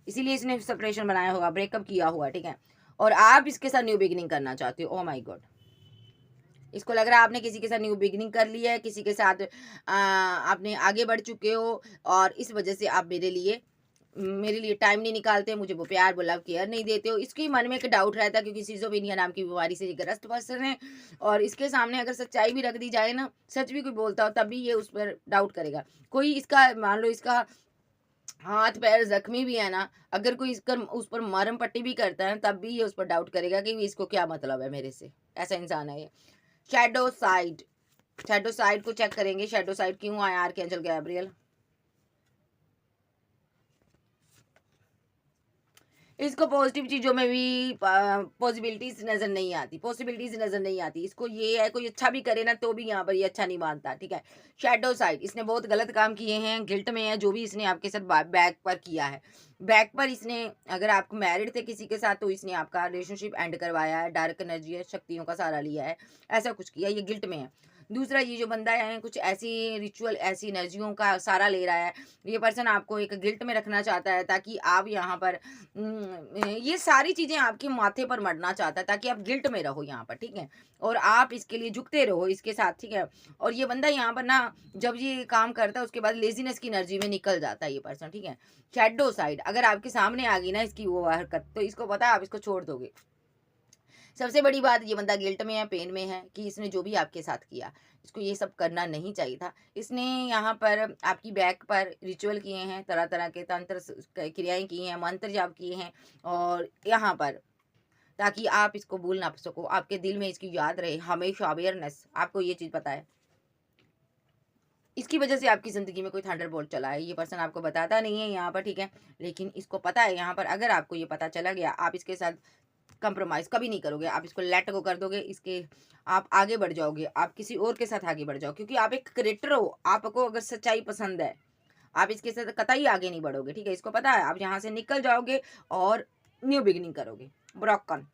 [SPEAKER 1] इसीलिए इसने सेपरेशन बनाया होगा, ब्रेकअप किया हुआ, ठीक है। और आप इसके साथ न्यू बिगिनिंग करना चाहते हो। ओह माय गॉड, इसको लग रहा है आपने किसी के साथ न्यू बिगिनिंग कर ली है, किसी के साथ आपने आगे बढ़ चुके हो, और इस वजह से आप मेरे लिए टाइम नहीं निकालते, मुझे वो प्यार, वो लव, केयर नहीं देते हो। इसके मन में एक डाउट रहता है, क्योंकि सिजोफ्रेनिया नाम की बीमारी से ग्रस्त पर्सन है, और इसके सामने अगर सच्चाई भी रख दी जाए ना, सच भी कोई बोलता हो, तब भी ये उस पर डाउट करेगा। कोई इसका मान लो इसका हाथ पैर जख्मी भी है ना, अगर कोई इसका उस पर मरहम पट्टी भी करता है तब भी ये उस पर डाउट करेगा कि इसको क्या मतलब है मेरे से। ऐसा इंसान है ये। शैडो साइड, शैडो साइड को चेक करेंगे, शैडो साइड क्यों आया आर्कएंजल गैब्रियल। इसको पॉजिटिव चीज़ों में भी पॉसिबिलिटीज़ नज़र नहीं आती। इसको ये है कोई अच्छा भी करे ना तो भी यहाँ पर ये अच्छा नहीं मानता, ठीक है? शैडो साइड इसने बहुत गलत काम किए हैं, गिल्ट में है जो भी इसने आपके साथ बैक पर किया है। बैक पर इसने अगर आप मैरिड थे किसी के साथ तो इसने आपका रिलेशनशिप एंड करवाया है, डार्क एनर्जी है, शक्तियों का सहारा लिया है, ऐसा कुछ किया, ये गिल्ट में है। दूसरा ये जो बंदा है कुछ ऐसी रिचुअल ऐसी एनर्जियों का सहारा ले रहा है। ये पर्सन आपको एक गिल्ट में रखना चाहता है ताकि आप यहाँ पर ये सारी चीज़ें आपके माथे पर मढ़ना चाहता है ताकि आप गिल्ट में रहो यहाँ पर, ठीक है? और आप इसके लिए झुकते रहो इसके साथ, ठीक है? और ये बंदा यहाँ पर ना जब ये काम करता है उसके बाद लेज़ीनेस की एनर्जी में निकल जाता है ये पर्सन, ठीक है? शैडो साइड अगर आपके सामने आ गई ना इसकी वो हरकत तो इसको पता है आप इसको छोड़ दोगे। सबसे बड़ी बात ये बंदा गिल्ट में है, पेन में है कि इसने जो भी आपके साथ किया, इसको ये सब करना नहीं चाहिए था। इसने यहाँ पर आपकी बैक पर रिचुअल किए हैं, तरह-तरह के तंत्र क्रियाएँ की हैं, मंत्र जाप किए हैं और यहाँ पर ताकि आप इसको भूल ना सको, आपके दिल में इसकी याद रहे हमेशा अवेयरनेस, आपको ये चीज़ पता है। इसकी वजह से आपकी ज़िंदगी में कोई थंडरबोल्ट चला है, ये पर्सन आपको बताता नहीं है यहाँ पर, ठीक है? लेकिन इसको पता है यहाँ पर अगर आपको ये पता चला गया, आप इसके साथ कंप्रोमाइज़ कभी नहीं करोगे, आप इसको लेट गो कर दोगे, इसके आप आगे बढ़ जाओगे, आप किसी और के साथ आगे बढ़ जाओ क्योंकि आप एक क्रिएटर हो, आपको अगर सच्चाई पसंद है, आप इसके साथ कतई आगे नहीं बढ़ोगे, ठीक है? इसको पता है आप यहाँ से निकल जाओगे और न्यू बिगिनिंग करोगे, ब्रोकन।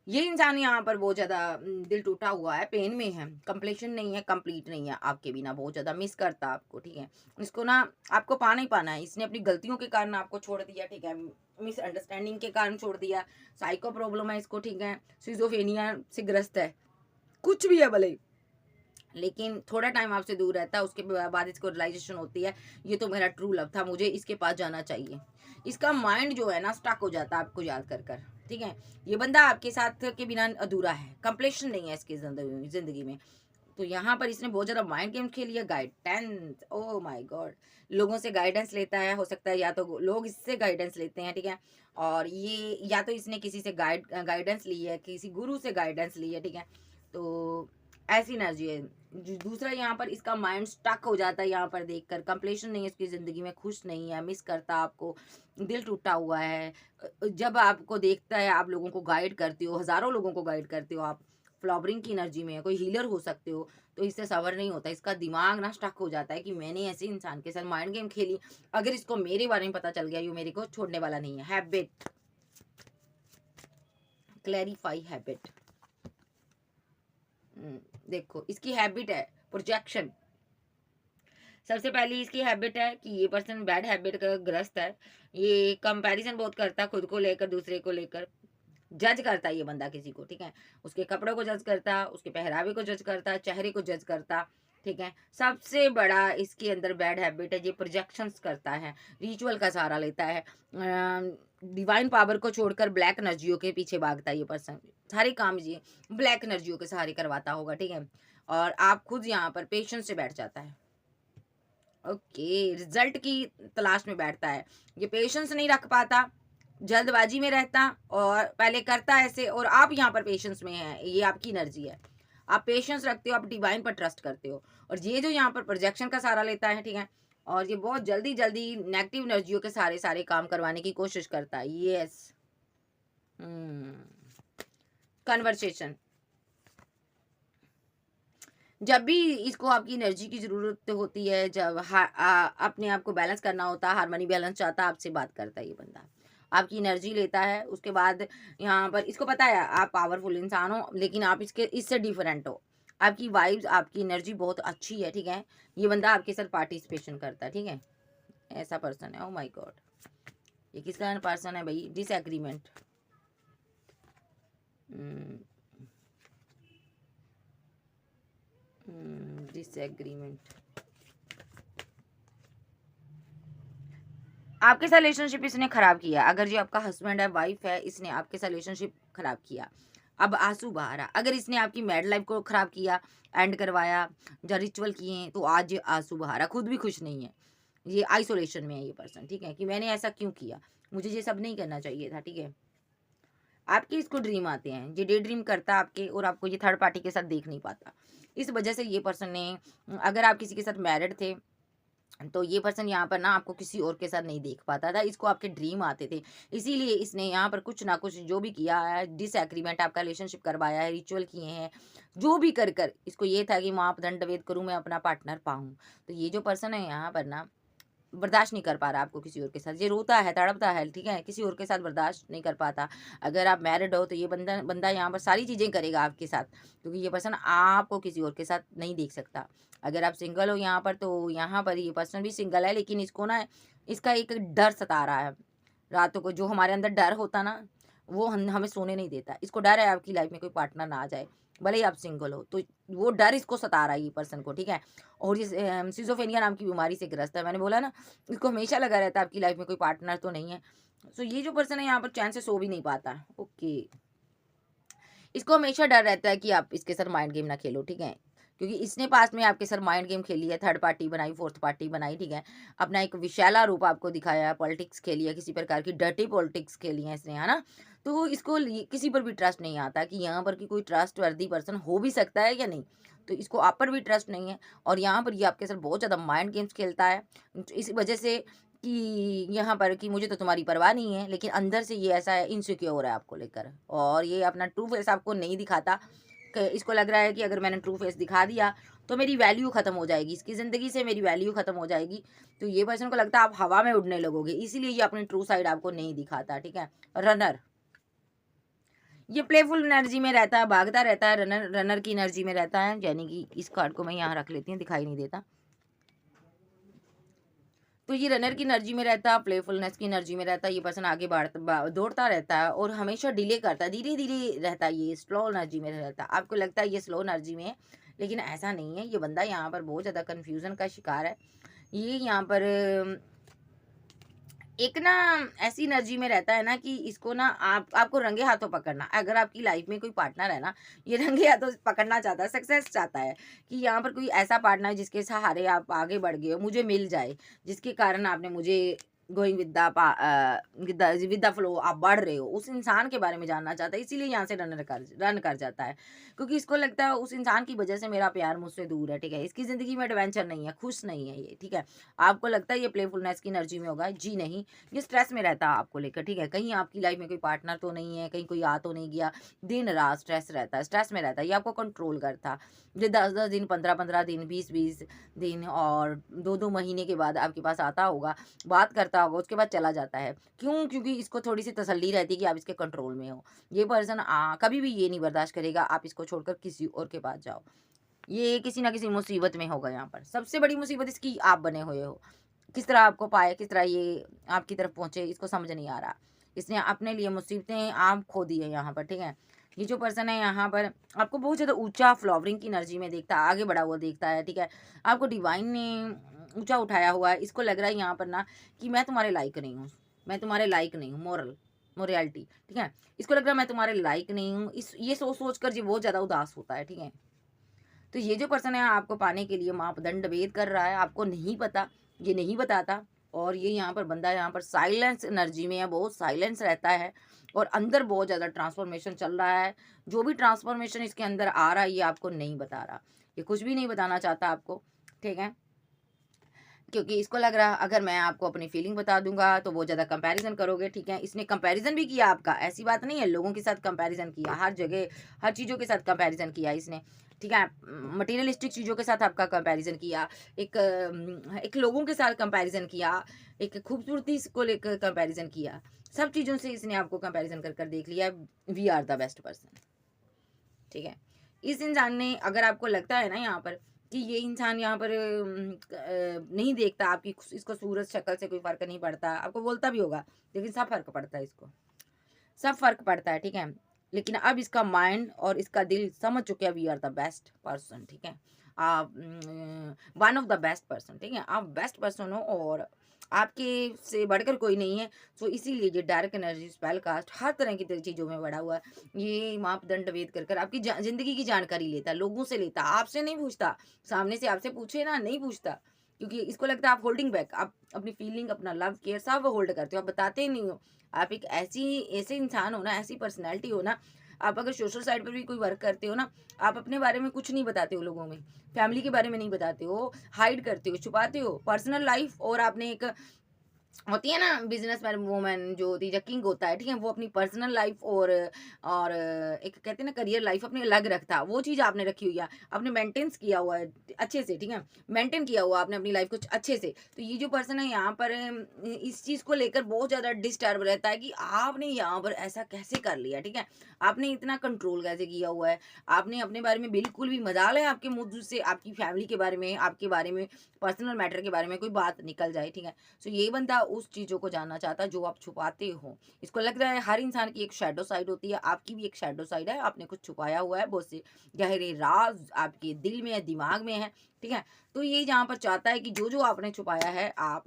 [SPEAKER 1] ये इंसान यहाँ पर बहुत ज़्यादा दिल टूटा हुआ है, पेन में है, कंप्लीशन नहीं है, कंप्लीट नहीं है आपके बिना, बहुत ज़्यादा मिस करता आपको, ठीक है? इसको ना आपको पाना ही पाना है, इसने अपनी गलतियों के कारण आपको छोड़ दिया, ठीक है? मिसअंडरस्टैंडिंग के कारण छोड़ दिया, साइको प्रॉब्लम है इसको, ठीक है? सिज़ोफ्रेनिया से ग्रस्त है, कुछ भी है भले, लेकिन थोड़ा टाइम आपसे दूर रहता है, उसके बाद इसको रियलाइज़ेशन होती है, ये तो मेरा ट्रू लव था, मुझे इसके पास जाना चाहिए। इसका माइंड जो है ना स्टक हो जाता है आपको याद कर, ठीक है? ये बंदा आपके साथ के बिना अधूरा है, कंप्लीशन नहीं है इसकी ज़िंदगी में। तो यहाँ पर इसने बहुत ज़्यादा माइंड गेम खेली है, गाइडेंस ओह माय गॉड! लोगों से गाइडेंस लेता है, हो सकता है या तो लोग इससे गाइडेंस लेते हैं, ठीक है? और ये या तो इसने किसी से गाइडेंस ली है, किसी गुरु से गाइडेंस ली है, ठीक है? तो ऐसी एनर्जी है। दूसरा यहाँ पर इसका माइंड स्टक हो जाता है यहाँ पर देखकर, कंप्लीशन नहीं है इसकी ज़िंदगी में, खुश नहीं है, मिस करता आपको, दिल टूटा हुआ है। जब आपको देखता है आप लोगों को गाइड करते हो, हज़ारों लोगों को गाइड करते हो आप, फ्लॉवरिंग की एनर्जी में है, कोई हीलर हो सकते हो, तो इससे सबर नहीं होता। इसका दिमाग ना स्टक हो जाता है कि मैंने ऐसे इंसान के साथ माइंड गेम खेली, अगर इसको मेरे बारे में पता चल गया, ये मेरे को छोड़ने वाला नहीं है। Habit, clarify habit. देखो इसकी हैबिट है प्रोजेक्शन। सबसे पहली इसकी हैबिट है कि ये पर्सन बैड हैबिट का ग्रस्त है। ये कंपैरिजन बहुत करता है खुद को लेकर, दूसरे को लेकर। जज करता है ये बंदा किसी को, ठीक है? उसके कपड़ों को जज करता, उसके पहरावे को जज करता, चेहरे को जज करता, ठीक है? सबसे बड़ा इसके अंदर बैड हैबिट है, ये प्रोजेक्शंस करता है, रिचुअल का सहारा लेता है, डिवाइन पावर को छोड़कर ब्लैक एनर्जियों के पीछे भागता है ये पर्सन। सारे काम ये ब्लैक एनर्जियों के सहारे करवाता होगा, ठीक है? और आप खुद यहाँ पर पेशेंस से बैठ जाता है। ओके, रिजल्ट की तलाश में बैठता है। ये पेशेंस नहीं रख पाता, जल्दबाजी में रहता और पहले करता ऐसे, और आप यहाँ पर पेशेंस में हैं, ये आपकी एनर्जी है। आप पेशेंस रखते हो, आप डिवाइन पर ट्रस्ट करते हो। और ये जो यहाँ पर प्रोजेक्शन का सहारा लेता है, ठीक है? और ये बहुत जल्दी-जल्दी नेगेटिव एनर्जियों के सारे काम करवाने की कोशिश करता है। यस। कन्वर्सेशन, जब भी इसको आपकी एनर्जी की ज़रूरत होती है, जब अपने आप को बैलेंस करना होता है, हार्मनी बैलेंस चाहता है, आपसे बात करता है ये बंदा। आपकी एनर्जी लेता है, उसके बाद यहाँ पर इसको पता है आप पावरफुल इंसान हो, लेकिन आप इससे डिफरेंट हो। आपकी वाइब्स, आपकी एनर्जी बहुत अच्छी है, ठीक है? ये बंदा आपके साथ पार्टिसिपेशन करता है, ठीक है? ऐसा पर्सन है। Oh my God! ये किसका पर्सन है भाई? डिसएग्रीमेंट। डिसएग्रीमेंट। आपके साथ रिलेशनशिप इसने खराब किया। अगर जो आपका हस्बैंड है, वाइफ है, इसने आपके साथ रिलेशनशिप खराब किया। अब आंसू बहा रहा। अगर इसने आपकी मैरिड लाइफ को खराब किया, एंड करवाया, जो रिचुअल किए, तो आज ये आंसू बहा रहा, खुद भी खुश नहीं है। ये आइसोलेशन में है ये पर्सन, ठीक है? कि मैंने ऐसा क्यों किया, मुझे ये सब नहीं करना चाहिए था, ठीक है? आपके इसको ड्रीम आते हैं, ये डे ड्रीम करता है आपके, और आपको ये थर्ड पार्टी के साथ देख नहीं पाता। इस वजह से ये पर्सन ने, अगर आप किसी के साथ मैरिड थे तो ये पर्सन यहाँ पर ना आपको किसी और के साथ नहीं देख पाता था, इसको आपके ड्रीम आते थे। इसीलिए इसने यहाँ पर कुछ ना कुछ जो भी किया है, डिसएग्रीमेंट आपका रिलेशनशिप करवाया है, रिचुअल किए हैं, जो भी कर कर इसको ये था कि मापदंड भेद करूँ, मैं अपना पार्टनर पाऊँ। तो ये जो पर्सन है यहाँ पर ना बर्दाश्त नहीं कर पा रहा आपको किसी और के साथ, ये रोता है, तड़पता है, ठीक है? किसी और के साथ बर्दाश्त नहीं कर पाता। अगर आप मैरिड हो तो ये बंदा बंदा यहाँ पर सारी चीज़ें करेगा आपके साथ, क्योंकि ये पर्सन आपको किसी और के साथ नहीं देख सकता। अगर आप सिंगल हो यहाँ पर, तो यहाँ पर ये पर्सन भी सिंगल है, लेकिन इसको ना इसका एक डर सता रहा है। रातों को जो हमारे अंदर डर होता ना, वो हमें सोने नहीं देता। इसको डर है आपकी लाइफ में कोई पार्टनर ना आ जाए, भले ही आप सिंगल हो, तो वो डर इसको सता रहा है ये पर्सन को, ठीक है? और ये सिज़ोफ्रेनिया नाम की बीमारी से ग्रस्त है। मैंने बोला ना, इसको हमेशा लगा रहता है आपकी लाइफ में कोई पार्टनर तो नहीं है। सो ये जो पर्सन है यहाँ पर चैन से सो भी नहीं पाता। ओके, इसको हमेशा डर रहता है कि आप इसके साथ माइंड गेम ना खेलो, ठीक है? क्योंकि इसने पास्ट में आपके साथ माइंड गेम खेली है, थर्ड पार्टी बनाई, फोर्थ पार्टी बनाई, ठीक है? अपना एक विशैला रूप आपको दिखाया है, पॉलिटिक्स खेली है, किसी प्रकार की डर्टी पॉलिटिक्स खेली है इसने, है ना? तो इसको किसी पर भी ट्रस्ट नहीं आता कि यहाँ पर कि कोई ट्रस्ट वर्दी पर्सन हो भी सकता है या नहीं। तो इसको आप पर भी ट्रस्ट नहीं है, और यहाँ पर ये आपके साथ बहुत ज़्यादा माइंड गेम्स खेलता है। इस वजह से कि यहाँ पर कि मुझे तो तुम्हारी परवाह नहीं है, लेकिन अंदर से ये ऐसा है, इनसिक्योर है आपको लेकर, और ये अपना ट्रू फेस आपको नहीं दिखाता। इसको लग रहा है कि अगर मैंने ट्रू फेस दिखा दिया तो मेरी वैल्यू खत्म हो जाएगी, इसकी ज़िंदगी से मेरी वैल्यू खत्म हो जाएगी। तो ये पर्सन को लगता है आप हवा में उड़ने लगोगे, इसीलिए ये अपनी ट्रू साइड आपको नहीं दिखाता, ठीक है? रनर, ये प्लेफुल एनर्जी में रहता है, भागता रहता है, रनर रनर की एनर्जी में रहता है। यानी कि इस कार्ड को मैं यहाँ रख लेती हूँ, दिखाई नहीं देता। तो ये रनर की एनर्जी में रहता है, प्लेफुलनेस की एनर्जी में रहता है। ये पर्सन आगे दौड़ता रहता है और हमेशा डिले करता है, धीरे धीरे रहता है, ये स्लो एनर्जी में रहता है। आपको लगता है ये स्लो एनर्जी में है, लेकिन ऐसा नहीं है। ये बंदा यहाँ पर बहुत ज़्यादा कन्फ्यूज़न का शिकार है। ये यहाँ पर एक ना ऐसी एनर्जी में रहता है ना कि इसको ना आपको रंगे हाथों पकड़ना। अगर आपकी लाइफ में कोई पार्टनर है ना, ये रंगे हाथों पकड़ना चाहता है, सक्सेस चाहता है कि यहाँ पर कोई ऐसा पार्टनर है जिसके सहारे आप आगे बढ़ गए हो, मुझे मिल जाए, जिसके कारण आपने मुझे गोइंग विद द फ्लो आप बढ़ रहे हो, उस इंसान के बारे में जानना चाहता है। इसीलिए यहाँ से रन कर जाता है, क्योंकि इसको लगता है उस इंसान की वजह से मेरा प्यार मुझसे दूर है, ठीक है? इसकी ज़िंदगी में एडवेंचर नहीं है, खुश नहीं है ये, ठीक है? आपको लगता है ये प्लेफुलनेस की एनर्जी में होगा, जी नहीं, ये स्ट्रेस में रहता है आपको लेकर, ठीक है? कहीं आपकी लाइफ में कोई पार्टनर तो नहीं है, कहीं कोई आ तो नहीं गया, दिन रात स्ट्रेस रहता है, स्ट्रेस में रहता है, ये आपको कंट्रोल करता है। ये 10-10 दिन, 15-15 दिन, 20-20 दिन और 2-2 महीने के बाद आपके पास आता होगा, बात करता होगा, उसके बाद चला जाता है। क्यों? क्योंकि इसको थोड़ी-सी तसल्ली रहती है कि आप इसके कंट्रोल में हो। ये पर्सन कभी भी ये नहीं बर्दाश्त करेगा आप इसको छोड़कर किसी और के पास जाओ। ये किसी न किसी मुसीबत में होगा यहाँ पर। सबसे बड़ी मुसीबत इसकी आप बने हुए हो। किस तरह आपको पाए, किस तरह ये आपकी तरफ पहुँचे, इसको समझ नहीं आ रहा। इसने अपने लिए मुसीबतें आप खो दी है यहाँ पर, ठीक है? ये जो पर्सन है यहाँ पर आपको बहुत ज़्यादा ऊँचा फ्लावरिंग की एनर्जी में देखता है, आगे बढ़ा हुआ देखता है, ठीक है? आपको डिवाइन ने ऊँचा उठाया हुआ है। इसको लग रहा है यहाँ पर ना कि मैं तुम्हारे लायक नहीं हूँ, मैं तुम्हारे लायक नहीं हूँ, मोरालिटी, ठीक है? इसको लग रहा है मैं तुम्हारे लायक नहीं हूँ। ये सोच कर ये बहुत ज़्यादा उदास होता है, ठीक है? तो ये जो पर्सन है आपको पाने के लिए मापदंड भेद कर रहा है, आपको नहीं पता, ये नहीं बताता, और ये यहाँ पर बंदा यहाँ पर साइलेंस एनर्जी में है, बहुत साइलेंस रहता है और अंदर बहुत ज़्यादा ट्रांसफॉर्मेशन चल रहा है। जो भी ट्रांसफॉर्मेशन इसके अंदर आ रहा है ये आपको नहीं बता रहा, ये कुछ भी नहीं बताना चाहता आपको, ठीक है? क्योंकि इसको लग रहा है अगर मैं आपको अपनी फीलिंग बता दूंगा तो बहुत ज़्यादा कंपैरिजन करोगे, ठीक है? इसने कंपैरिजन भी किया आपका, ऐसी बात नहीं है, लोगों के साथ कंपैरिजन किया, हर जगह हर चीज़ों के साथ कंपैरिजन किया इसने, ठीक है? मटेरियलिस्टिक चीज़ों के साथ आपका कंपैरिजन किया, एक लोगों के साथ कंपैरिजन किया, एक खूबसूरती को लेकर कंपैरिजन किया, सब चीज़ों से इसने आपको कंपैरिजन कर कर देख लिया। We are the best person, ठीक है? इस इंसान ने, अगर आपको लगता है ना यहाँ पर कि ये इंसान यहाँ पर नहीं देखता आपकी, इसको सूरत शक्ल से कोई फ़र्क नहीं पड़ता, आपको बोलता भी होगा, लेकिन सब फ़र्क पड़ता है इसको, सब फ़र्क पड़ता है, ठीक है? लेकिन अब इसका माइंड और इसका दिल समझ चुके हैं we are the best person, ठीक है? आप one of the best person, ठीक है? आप बेस्ट पर्सन हो और आपके से बढ़कर कोई नहीं है। सो इसीलिए ये डायरेक्ट एनर्जी स्पेल कास्ट हर तरह की चीज़ों में बढ़ा हुआ है। ये मापदंड भेद कर कर आपकी ज़िंदगी की जानकारी लेता है, लोगों से लेता, आपसे नहीं पूछता। सामने से आपसे पूछे ना, नहीं पूछता, क्योंकि इसको लगता है आप होल्डिंग बैक, आप अपनी फीलिंग, अपना लव, केयर सब होल्ड करते हो, आप बताते ही नहीं हो। आप एक ऐसे इंसान हो ना, ऐसी पर्सनैलिटी हो ना, आप अगर सोशल साइड पर भी कोई वर्क करते हो ना, आप अपने बारे में कुछ नहीं बताते हो लोगों में, फैमिली के बारे में नहीं बताते हो, हाइड करते हो, छुपाते हो पर्सनल लाइफ। और आपने एक होती है ना बिजनेसमैन वूमेन जो होती है, किंग होता है, ठीक है, वो अपनी पर्सनल लाइफ और एक कहते हैं ना करियर लाइफ अपनी अलग रखता है, वो चीज़ आपने रखी हुई है, आपने मेंटेन्स किया हुआ है अच्छे से, ठीक है, मेंटेन किया हुआ आपने अपनी लाइफ कुछ अच्छे से। तो ये जो पर्सन है यहाँ पर इस चीज़ को लेकर बहुत ज़्यादा डिस्टर्ब रहता है कि आपने यहाँ पर ऐसा कैसे कर लिया, ठीक है, आपने इतना कंट्रोल कैसे किया हुआ है, आपने अपने बारे में बिल्कुल भी मजाल है आपके मुंह से आपकी फैमिली के बारे में, आपके बारे में, पर्सनल मैटर के बारे में कोई बात निकल जाए, ठीक है। सो ये बंदा उस चीज़ों को जानना चाहता है जो आप छुपाते हो। इसको लग रहा है हर इंसान की एक शैडो साइड होती है, आपकी भी एक शैडो साइड है, आपने कुछ छुपाया हुआ है, बहुत से गहरे राज आपके दिल में है, दिमाग में है, ठीक है। तो ये जहाँ पर चाहता है कि जो-जो आपने छुपाया है आप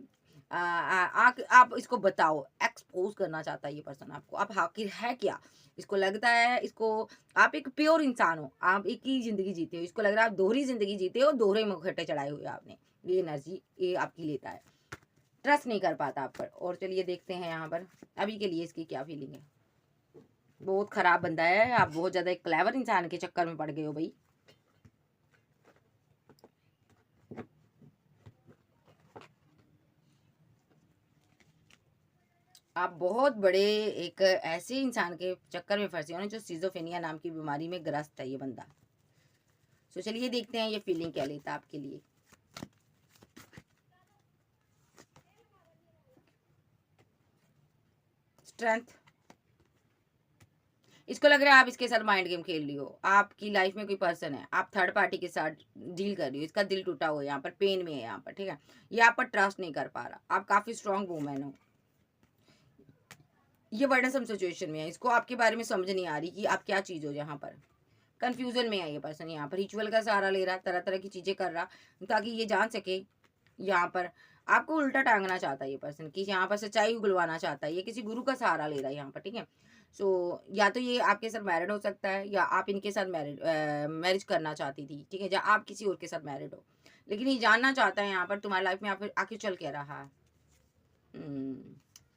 [SPEAKER 1] आप इसको बताओ, एक्सपोज़ करना चाहता है ये पर्सन आपको। आप आखिर है क्या? इसको लगता है इसको आप एक प्योर इंसान हो, आप एक ही ज़िंदगी जीते हो। इसको लग रहा है आप दोहरी ज़िंदगी जीते हो, दोहरे मुखौटे चढ़ाए हुए आपने। ये एनर्जी ये आपकी लेता है। ट्रस्ट नहीं कर पाता आप पर। और चलिए देखते हैं यहाँ पर अभी के लिए इसकी क्या फीलिंग है। बहुत खराब बंदा है, आप बहुत ज्यादा एक क्लेवर इंसान के चक्कर में पड़ गए हो भाई। आप बहुत बड़े एक ऐसे इंसान के चक्कर में फंसे हो ना जो सिजोफेनिया नाम की बीमारी में ग्रस्त है ये बंदा। तो चलिए देखते हैं ये फीलिंग क्या लेता है आपके लिए। स्ट्रेंथ, इसको लग रहा है आप इसके साथ माइंड गेम खेल रही हो, आपकी लाइफ में कोई पर्सन है, आप थर्ड पार्टी के साथ डील कर रही हो, इसका दिल टूटा हुआ है, यहाँ पर पेन में है, यहाँ पर, ठीक है, ये आप पर ट्रस्ट नहीं कर पा रहा, आप काफी स्ट्रांग वूमेन हो, ये वर्डसम सिचुएशन में है, इसको आपके बारे में समझ नहीं आ रही कि आप क्या चीज हो, यहाँ पर कंफ्यूजन में है ये पर्सन, यहाँ पर रिचुअल का सहारा ले रहा, तरह तरह की चीजें कर रहा ताकि ये जान सके, यहाँ पर आपको उल्टा टांगना चाहता है ये पर्सन कि यहाँ पर सच्चाई उगलवाना चाहता है, ये किसी गुरु का सहारा ले रहा है यहाँ पर, ठीक है। सो या तो ये आपके साथ मैरिड हो सकता है या आप इनके साथ मैरिज करना चाहती थी, ठीक है, या आप किसी और के साथ मैरिड हो, लेकिन ये जानना चाहता है यहाँ पर तुम्हारी लाइफ में आखिर चल क्या रहा है।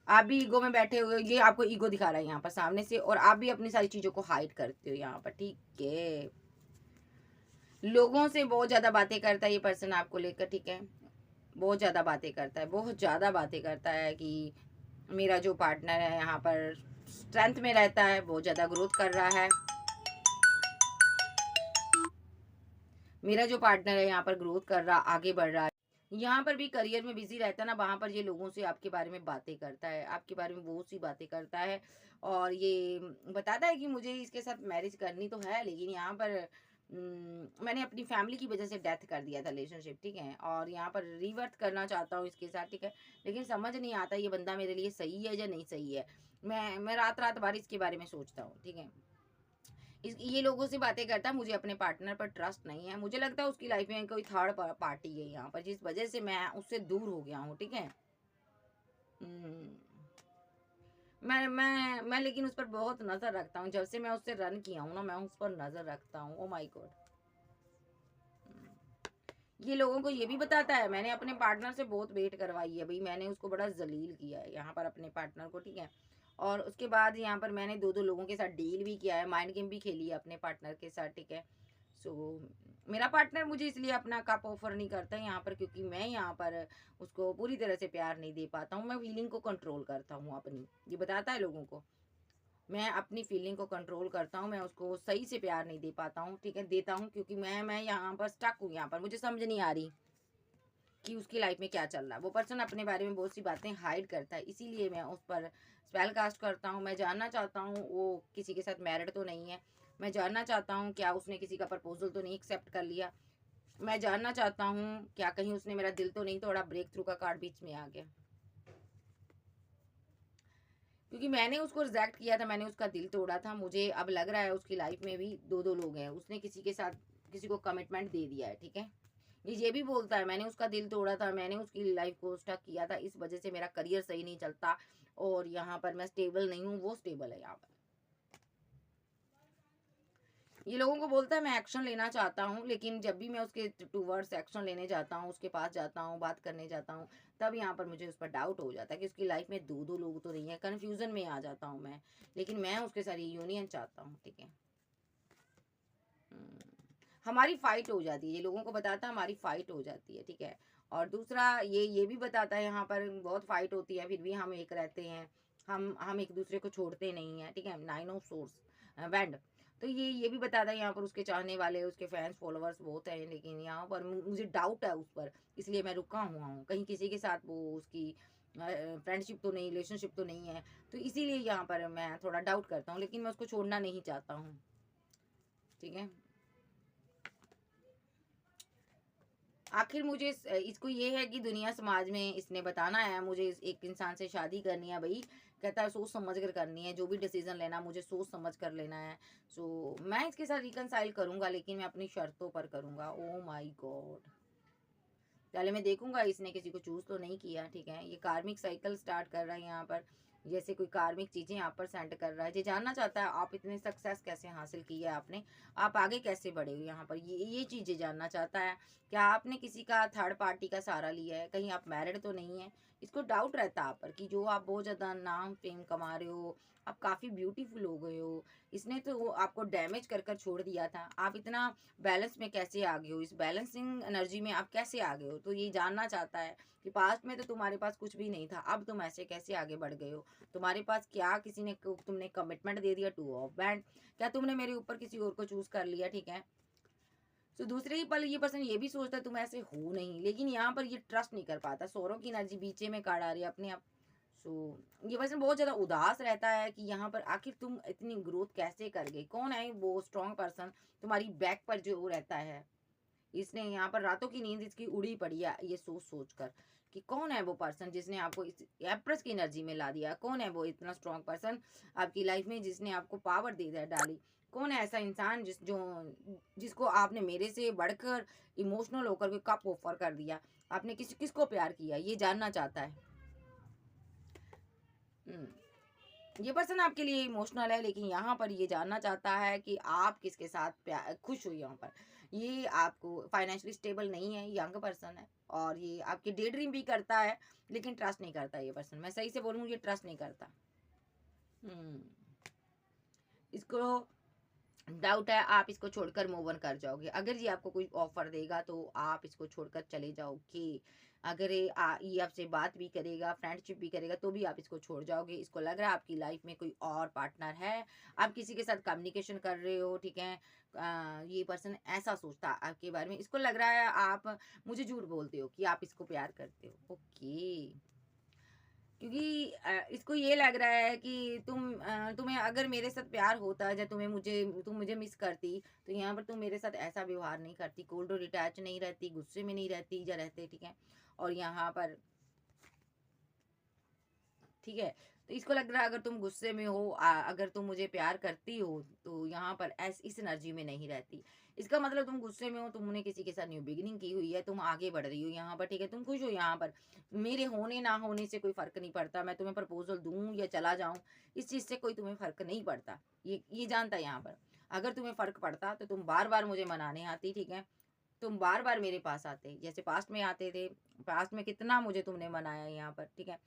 [SPEAKER 1] आप भी ईगो में बैठे हुए हो, ये आपको ईगो दिखा रहा है यहाँ पर सामने से, और आप भी अपनी सारी चीजों को हाइड करते हो यहाँ पर, ठीक है। लोगों से बहुत ज्यादा बातें करता है ये पर्सन आपको लेकर, ठीक है, बहुत ज़्यादा बातें करता है, बहुत ज़्यादा बातें करता है कि मेरा जो पार्टनर है यहाँ पर स्ट्रेंथ में रहता है, बहुत ज़्यादा ग्रोथ कर रहा है, मेरा जो पार्टनर है यहाँ पर ग्रोथ कर रहा, आगे बढ़ रहा है, यहाँ पर भी करियर में बिजी रहता है ना, वहाँ पर ये लोगों से आपके बारे में बातें करता है, आपके बारे में बहुत सी बातें करता है, और ये बताता है कि मुझे इसके साथ मैरिज करनी तो है, लेकिन यहाँ पर मैंने अपनी फैमिली की वजह से डेथ कर दिया था रिलेशनशिप, ठीक है, और यहाँ पर रिवर्थ करना चाहता हूँ इसके साथ, ठीक है, लेकिन समझ नहीं आता ये बंदा मेरे लिए सही है या नहीं सही है। मैं रात रात भर इसके बारे में सोचता हूँ, ठीक है, ये लोगों से बातें करता है, मुझे अपने पार्टनर पर ट्रस्ट नहीं है, मुझे लगता है उसकी लाइफ में कोई थर्ड पार्टी है यहाँ पर जिस वजह से मैं उससे दूर हो गया हूँ, ठीक है। हम्म, मैं लेकिन उस पर बहुत नजर रखता हूँ, जब से मैं उससे रन किया हूँ ना मैं उस पर नजर रखता हूँ, ओ माय गॉड। ये लोगों को ये भी बताता है मैंने अपने पार्टनर से बहुत वेट करवाई है भाई, मैंने उसको बड़ा जलील किया है यहाँ पर अपने पार्टनर को, ठीक है, और उसके बाद यहाँ पर मैंने दो दो लोगों के साथ डील भी किया है, माइंड गेम भी खेली है अपने पार्टनर के साथ, ठीक है। सो मेरा पार्टनर मुझे इसलिए अपना कप ऑफर नहीं करता है यहाँ पर क्योंकि मैं यहाँ पर उसको पूरी तरह से प्यार नहीं दे पाता हूँ, मैं फीलिंग को कंट्रोल करता हूँ अपनी, ये बताता है लोगों को, मैं अपनी फीलिंग को कंट्रोल करता हूँ, मैं उसको सही से प्यार नहीं दे पाता हूँ, ठीक है, देता हूँ क्योंकि मैं यहाँ पर स्टक हूँ, यहाँ पर मुझे समझ नहीं आ रही कि उसकी लाइफ में क्या चल रहा है। वो पर्सन अपने बारे में बहुत सी बातें हाइड करता है, इसीलिए मैं उस पर स्पेल कास्ट करता हूँ। मैं जानना चाहता हूँ वो किसी के साथ मैरिड तो नहीं है, मैं जानना चाहता हूँ क्या उसने किसी का प्रपोजल तो नहीं एक्सेप्ट कर लिया, मैं जानना चाहता हूँ क्या कहीं उसने मेरा दिल तो नहीं तोड़ा, ब्रेक थ्रू का कार्ड बीच में आ गया, क्योंकि मैंने उसको रिजेक्ट किया था, मैंने उसका दिल तोड़ा था, मुझे अब लग रहा है उसकी लाइफ में भी दो दो लोग हैं, उसने किसी के साथ किसी को कमिटमेंट दे दिया है, ठीक है। ये भी बोलता है मैंने उसका दिल तोड़ा था, मैंने उसकी लाइफ को स्टक किया था, इस वजह से मेरा करियर सही नहीं चलता और यहाँ पर मैं स्टेबल नहीं हूँ, वो स्टेबल है यहाँ पर। ये लोगों को बोलता है मैं एक्शन लेना चाहता हूँ, लेकिन जब भी मैं उसके टूवर्ड्स एक्शन लेने जाता हूँ, उसके पास जाता हूँ, बात करने जाता हूँ, तब यहाँ पर मुझे उस पर डाउट हो जाता है कि उसकी लाइफ में दो लोग तो नहीं है। कन्फ्यूजन में आ जाता हूँ मैं, लेकिन मैं उसके साथ यूनियन चाहता हूँ, ठीक है। हमारी फाइट हो जाती है, ये लोगों को बताता है हमारी फाइट हो जाती है, ठीक है। और दूसरा ये भी बताता है यहाँ पर बहुत फाइट होती है, फिर भी हम एक रहते हैं, हम एक दूसरे को छोड़ते नहीं है, ठीक है। 9 ऑफ सोर्स बैंड। तो ये भी बताता है यहाँ पर उसके चाहने वाले, उसके फैंस फॉलोअर्स बहुत हैं, लेकिन यहाँ पर मुझे डाउट है उस पर, इसलिए मैं रुका हुआ हूँ। कहीं किसी के साथ वो उसकी फ्रेंडशिप तो नहीं, रिलेशनशिप तो नहीं है, तो इसीलिए यहाँ पर मैं थोड़ा डाउट करता हूँ, लेकिन मैं उसको छोड़ना नहीं चाहता हूँ, ठीक है। आखिर मुझे इसको ये है कि दुनिया समाज में इसने बताना है मुझे एक इंसान से शादी करनी है भाई। कहता है सोच समझ कर करनी है, जो भी डिसीजन लेना मुझे सोच समझ कर लेना है। सो मैं इसके साथ रिकनसाइल करूंगा, लेकिन मैं अपनी शर्तों पर करूंगा। ओ माय गॉड, पहले मैं देखूंगा इसने किसी को चूज तो नहीं किया, ठीक है। ये कार्मिक साइकिल स्टार्ट कर रहा है यहाँ पर, जैसे कोई कार्मिक चीजें यहाँ पर सेंड कर रहा है। ये जानना चाहता है आप इतने सक्सेस कैसे हासिल की है आपने, आप आगे कैसे बढ़े हो यहाँ पर, ये चीजें जानना चाहता है। क्या आपने किसी का थर्ड पार्टी का सहारा लिया है, कहीं आप मैरिड तो नहीं है। इसको डाउट रहता है आप पर कि जो आप बहुत ज्यादा नाम फेम कमा रहे हो, आप काफी ब्यूटीफुल हो गए हो, इसने तो आपको डैमेज कर कर छोड़ दिया था। आप इतना बैलेंस में कैसे आ गए हो, इस बैलेंसिंग एनर्जी में आप कैसे आ गए हो। तो ये जानना चाहता है कि पास्ट में तो तुम्हारे पास कुछ भी नहीं था, अब तुम ऐसे कैसे आगे बढ़ गए हो। तुम्हारे पास क्या किसी ने तुमने कमिटमेंट दे दिया, 2 ऑफ बैंड, क्या तुमने मेरे ऊपर किसी और को चूज कर लिया, ठीक है। तो दूसरे ही पल ये पर्सन ये भी सोचता है तुम ऐसे हो नहीं, लेकिन यहाँ पर ये ट्रस्ट नहीं कर पाता। सौरों की एनर्जी बीचे में काट आ रही है अपने आप। सो ये पर्सन बहुत ज़्यादा उदास रहता है कि यहाँ पर आखिर तुम इतनी ग्रोथ कैसे कर गई। कौन है वो स्ट्रॉन्ग पर्सन तुम्हारी बैक पर जो रहता है। इसने यहाँ पर रातों की नींद इसकी उड़ी पड़ी है ये सोच सोच कर कि कौन है वो पर्सन जिसने आपको इस एप्रेस की एनर्जी में ला दिया। कौन है वो इतना स्ट्रॉन्ग पर्सन आपकी लाइफ में जिसने आपको पावर दे दिया डाली। कौन है ऐसा इंसान जिसको आपने मेरे से बढ़कर इमोशनल होकर के कप ऑफर कर दिया। आपने किसको प्यार किया, ये जानना चाहता है। ये पर्सन आपके लिए इमोशनल है, लेकिन यहाँ पर ये जानना चाहता है कि आप किसके साथ खुश हो। यहाँ पर ये आपको फाइनेंशियली स्टेबल नहीं है, यंग पर्सन है, और ये आपकी डे ड्रीम भी करता है, लेकिन ट्रस्ट नहीं करता ये पर्सन। मैं सही से बोलूँ, ये ट्रस्ट नहीं करता। इसको डाउट है आप इसको छोड़कर मूव ऑन कर जाओगे। अगर ये आपको कोई ऑफर देगा तो आप इसको छोड़कर चले जाओगे। अगर ये आपसे बात भी करेगा, फ्रेंडशिप भी करेगा, तो भी आप इसको छोड़ जाओगे। इसको लग रहा है आपकी लाइफ में कोई और पार्टनर है, आप किसी के साथ कम्युनिकेशन कर रहे हो, ठीक है। ये पर्सन ऐसा सोचता है आपके बारे में। इसको लग रहा है आप मुझे झूठ बोलते हो कि आप इसको प्यार करते हो। ओके, क्योंकि इसको ये लग रहा है कि तुम्हें अगर मेरे साथ प्यार होता, या तुम मुझे मिस करती, तो यहाँ पर तुम मेरे साथ ऐसा व्यवहार नहीं करती, कोल्ड और डिटैच नहीं रहती, गुस्से में नहीं रहती, या रहते, ठीक है। और यहाँ पर ठीक है, तो इसको लग रहा है अगर तुम गुस्से में हो, अगर तुम मुझे प्यार करती हो, तो यहाँ पर इस एनर्जी में नहीं रहती। इसका मतलब तुम गुस्से में हो, तुमने किसी के साथ न्यू बिगिनिंग की हुई है, तुम आगे बढ़ रही हो यहाँ पर, ठीक है। तुम खुश हो यहाँ पर, मेरे होने ना होने से कोई फर्क नहीं पड़ता। मैं तुम्हें प्रपोजल दूं या चला जाऊं, इस चीज से कोई तुम्हें फर्क नहीं पड़ता। ये जानता है यहाँ पर। अगर तुम्हें फर्क पड़ता तो तुम बार बार मुझे मनाने आती, ठीक है। तुम बार बार मेरे पास आते, जैसे पास्ट में आते थे। पास्ट में कितना मुझे तुमने मनाया यहाँ पर, ठीक है।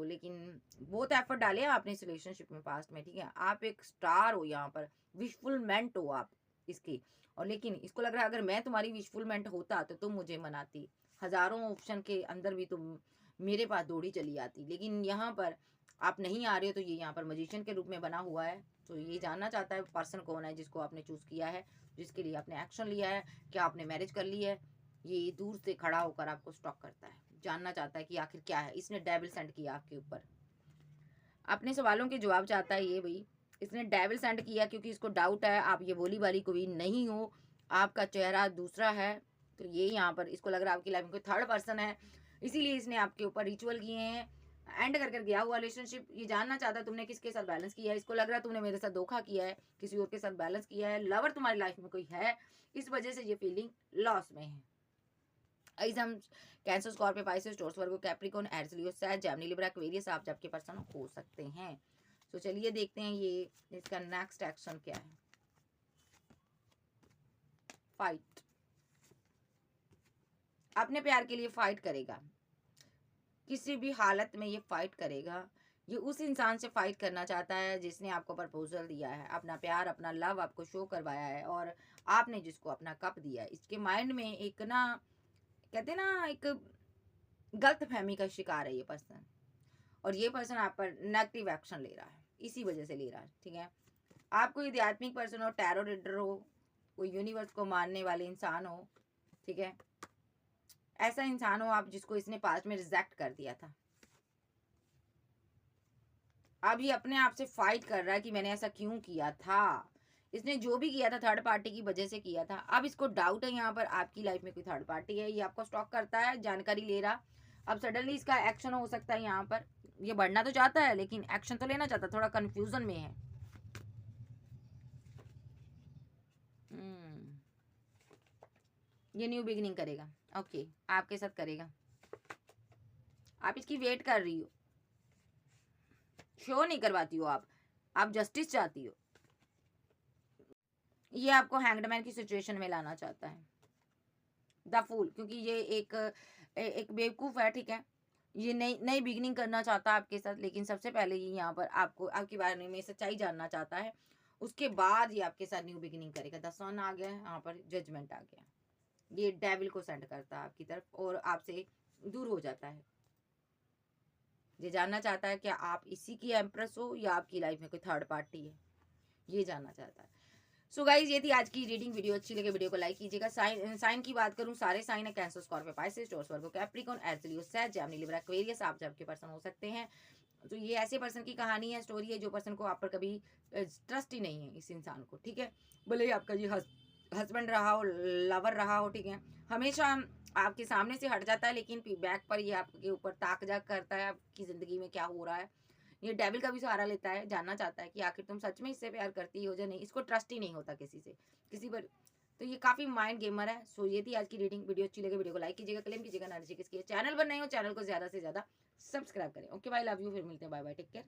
[SPEAKER 1] लेकिन बहुत एफर्ट डाले आपने इस रिलेशनशिप में पास्ट में, ठीक है। आप एक स्टार हो यहाँ पर, विशफुलमेंट हो आप इसकी। और लेकिन इसको लग रहा है अगर मैं तुम्हारी विशफुलमेंट होता तो तुम मुझे मनाती, हजारों ऑप्शन के अंदर भी तुम मेरे पास दौड़ी चली आती। लेकिन यहाँ पर आप नहीं आ रहे हो, तो ये यहाँ पर मजिशियन के रूप में बना हुआ है। तो ये जानना चाहता है पर्सन कौन है जिसको आपने चूज किया है, जिसके लिए आपने एक्शन लिया है। क्या आपने मैरिज कर ली है। ये दूर से खड़ा होकर आपको स्टॉक करता है, जानना चाहता है कि आखिर क्या है। इसने डेविल सेंड किया आपके ऊपर, अपने सवालों के जवाब चाहता है ये भाई। इसने डेविल सेंड किया क्योंकि इसको डाउट है आप ये बोली वाली कोई नहीं हो, आपका चेहरा दूसरा है। तो ये यहाँ पर इसको लग रहा है आपकी लाइफ में कोई थर्ड पर्सन है, इसीलिए इसने आपके ऊपर रिचुअल किए हैं, एंड कर गया हुआ रिलेशनशिप। ये जानना चाहता है तुमने किसके साथ बैलेंस किया है। इसको लग रहा है तुमने मेरे साथ धोखा किया है, किसी और के साथ बैलेंस किया है। लवर तुम्हारी लाइफ में कोई है, इस वजह से ये फीलिंग लॉस में है। ऐसे हम कैंसर, स्कॉर्पियो, पाइसेस, टॉरस, वर्गो, कैप्रिकॉर्न, एरीज, लियो, सैज, जेमिनी, लिब्रा, एक्वेरियस आप जब के पर्सन हो सकते हैं। तो चलिए देखते हैं ये इसका नेक्स्ट एक्शन क्या है। फाइट, अपने प्यार के लिए फाइट करेगा, किसी भी हालत में ये फाइट करेगा। ये उस इंसान से फाइट करना चाहता है जिसने आपको प्रपोजल दिया है, अपना प्यार, अपना लव आपको शो करवाया है, और आपने जिसको अपना कप दिया है। इसके माइंड में एक ना, कहते हैं ना, एक गलत फहमी का शिकार है ये पर्सन, और ये पर्सन आप पर नेगेटिव एक्शन ले रहा है, इसी वजह से ले रहा है। ठीक है, आप कोई आध्यात्मिक पर्सन हो, टैरो रीडर हो, कोई यूनिवर्स को मानने वाले इंसान हो, ठीक है, ऐसा इंसान हो आप जिसको इसने पास्ट में रिजेक्ट कर दिया था। अब ये अपने आप से फाइट कर रहा है कि मैंने ऐसा क्यों किया था। इसने जो भी किया था थर्ड पार्टी की वजह से किया था। अब इसको डाउट है यहाँ पर आपकी लाइफ में कोई थर्ड पार्टी है, ये आपको स्टॉक करता है, जानकारी ले रहा। अब सडनली इसका एक्शन हो सकता है यहाँ पर। ये बढ़ना तो चाहता है लेकिन एक्शन तो लेना चाहता, थोड़ा कंफ्यूजन में है। ये न्यू बिगिनिंग करेगा, ओके, आपके साथ करेगा। आप इसकी वेट कर रही हो, शो नहीं करवाती हो आप जस्टिस चाहती हो। ये आपको हैंगडमैन की सिचुएशन में लाना चाहता है, द फूल, क्योंकि ये एक बेवकूफ़ है। ठीक है, ये नई बिगिनिंग करना चाहता है आपके साथ, लेकिन सबसे पहले ये यहाँ पर आपको आपके बारे में सच्चाई जानना चाहता है। उसके बाद ये आपके साथ न्यू बिगिनिंग करेगा। द सन आ गया है यहाँ पर, जजमेंट आ गया। ये डेविल को सेंड करता है आपकी तरफ और आपसे दूर हो जाता है। ये जानना चाहता है कि आप इसी की एम्प्रेस हो या आपकी लाइफ में कोई थर्ड पार्टी है, ये जानना चाहता है। सो गाइज, ये थी आज की रीडिंग। वीडियो अच्छी लगे वीडियो को लाइक कीजिएगा। साइन की बात करूं, सारे साइन है, कैंसर, स्कॉर्पियो, पाइसेस, टॉरस, वर्गो, कैप्रिकॉर्न, एरीज, लियो, सैज, जेमिनी, लिब्रा, एक्वेरियस। आप सबके पर्सन हो सकते हैं। तो ये ऐसे पर्सन की कहानी है, स्टोरी है, जो पर्सन को आप पर कभी ट्रस्ट ही नहीं है इस इंसान को। ठीक है, भले ही आपका ये हस्बैंड रहा हो, लवर रहा हो, ठीक है, हमेशा आपके सामने से हट जाता है, लेकिन बैक पर ये आपके ऊपर ताक झाक करता है आपकी ज़िंदगी में क्या हो रहा है। ये डेविल का भी सहारा लेता है, जानना चाहता है कि आखिर तुम सच में इससे प्यार करती हो या नहीं। इसको ट्रस्ट ही नहीं होता किसी से, किसी पर। तो ये काफ़ी माइंड गेमर है। सो ये थी आज की रीडिंग। वीडियो अच्छी लगे वीडियो को लाइक कीजिएगा, क्लेम कीजिएगा, एनर्जी किसकी है। चैनल पर नहीं हो, चैनल को ज़्यादा से ज़्यादा सब्सक्राइब करें। ओके बाय, लव यू, फिर मिलते हैं, बाय बाय, टेक केयर।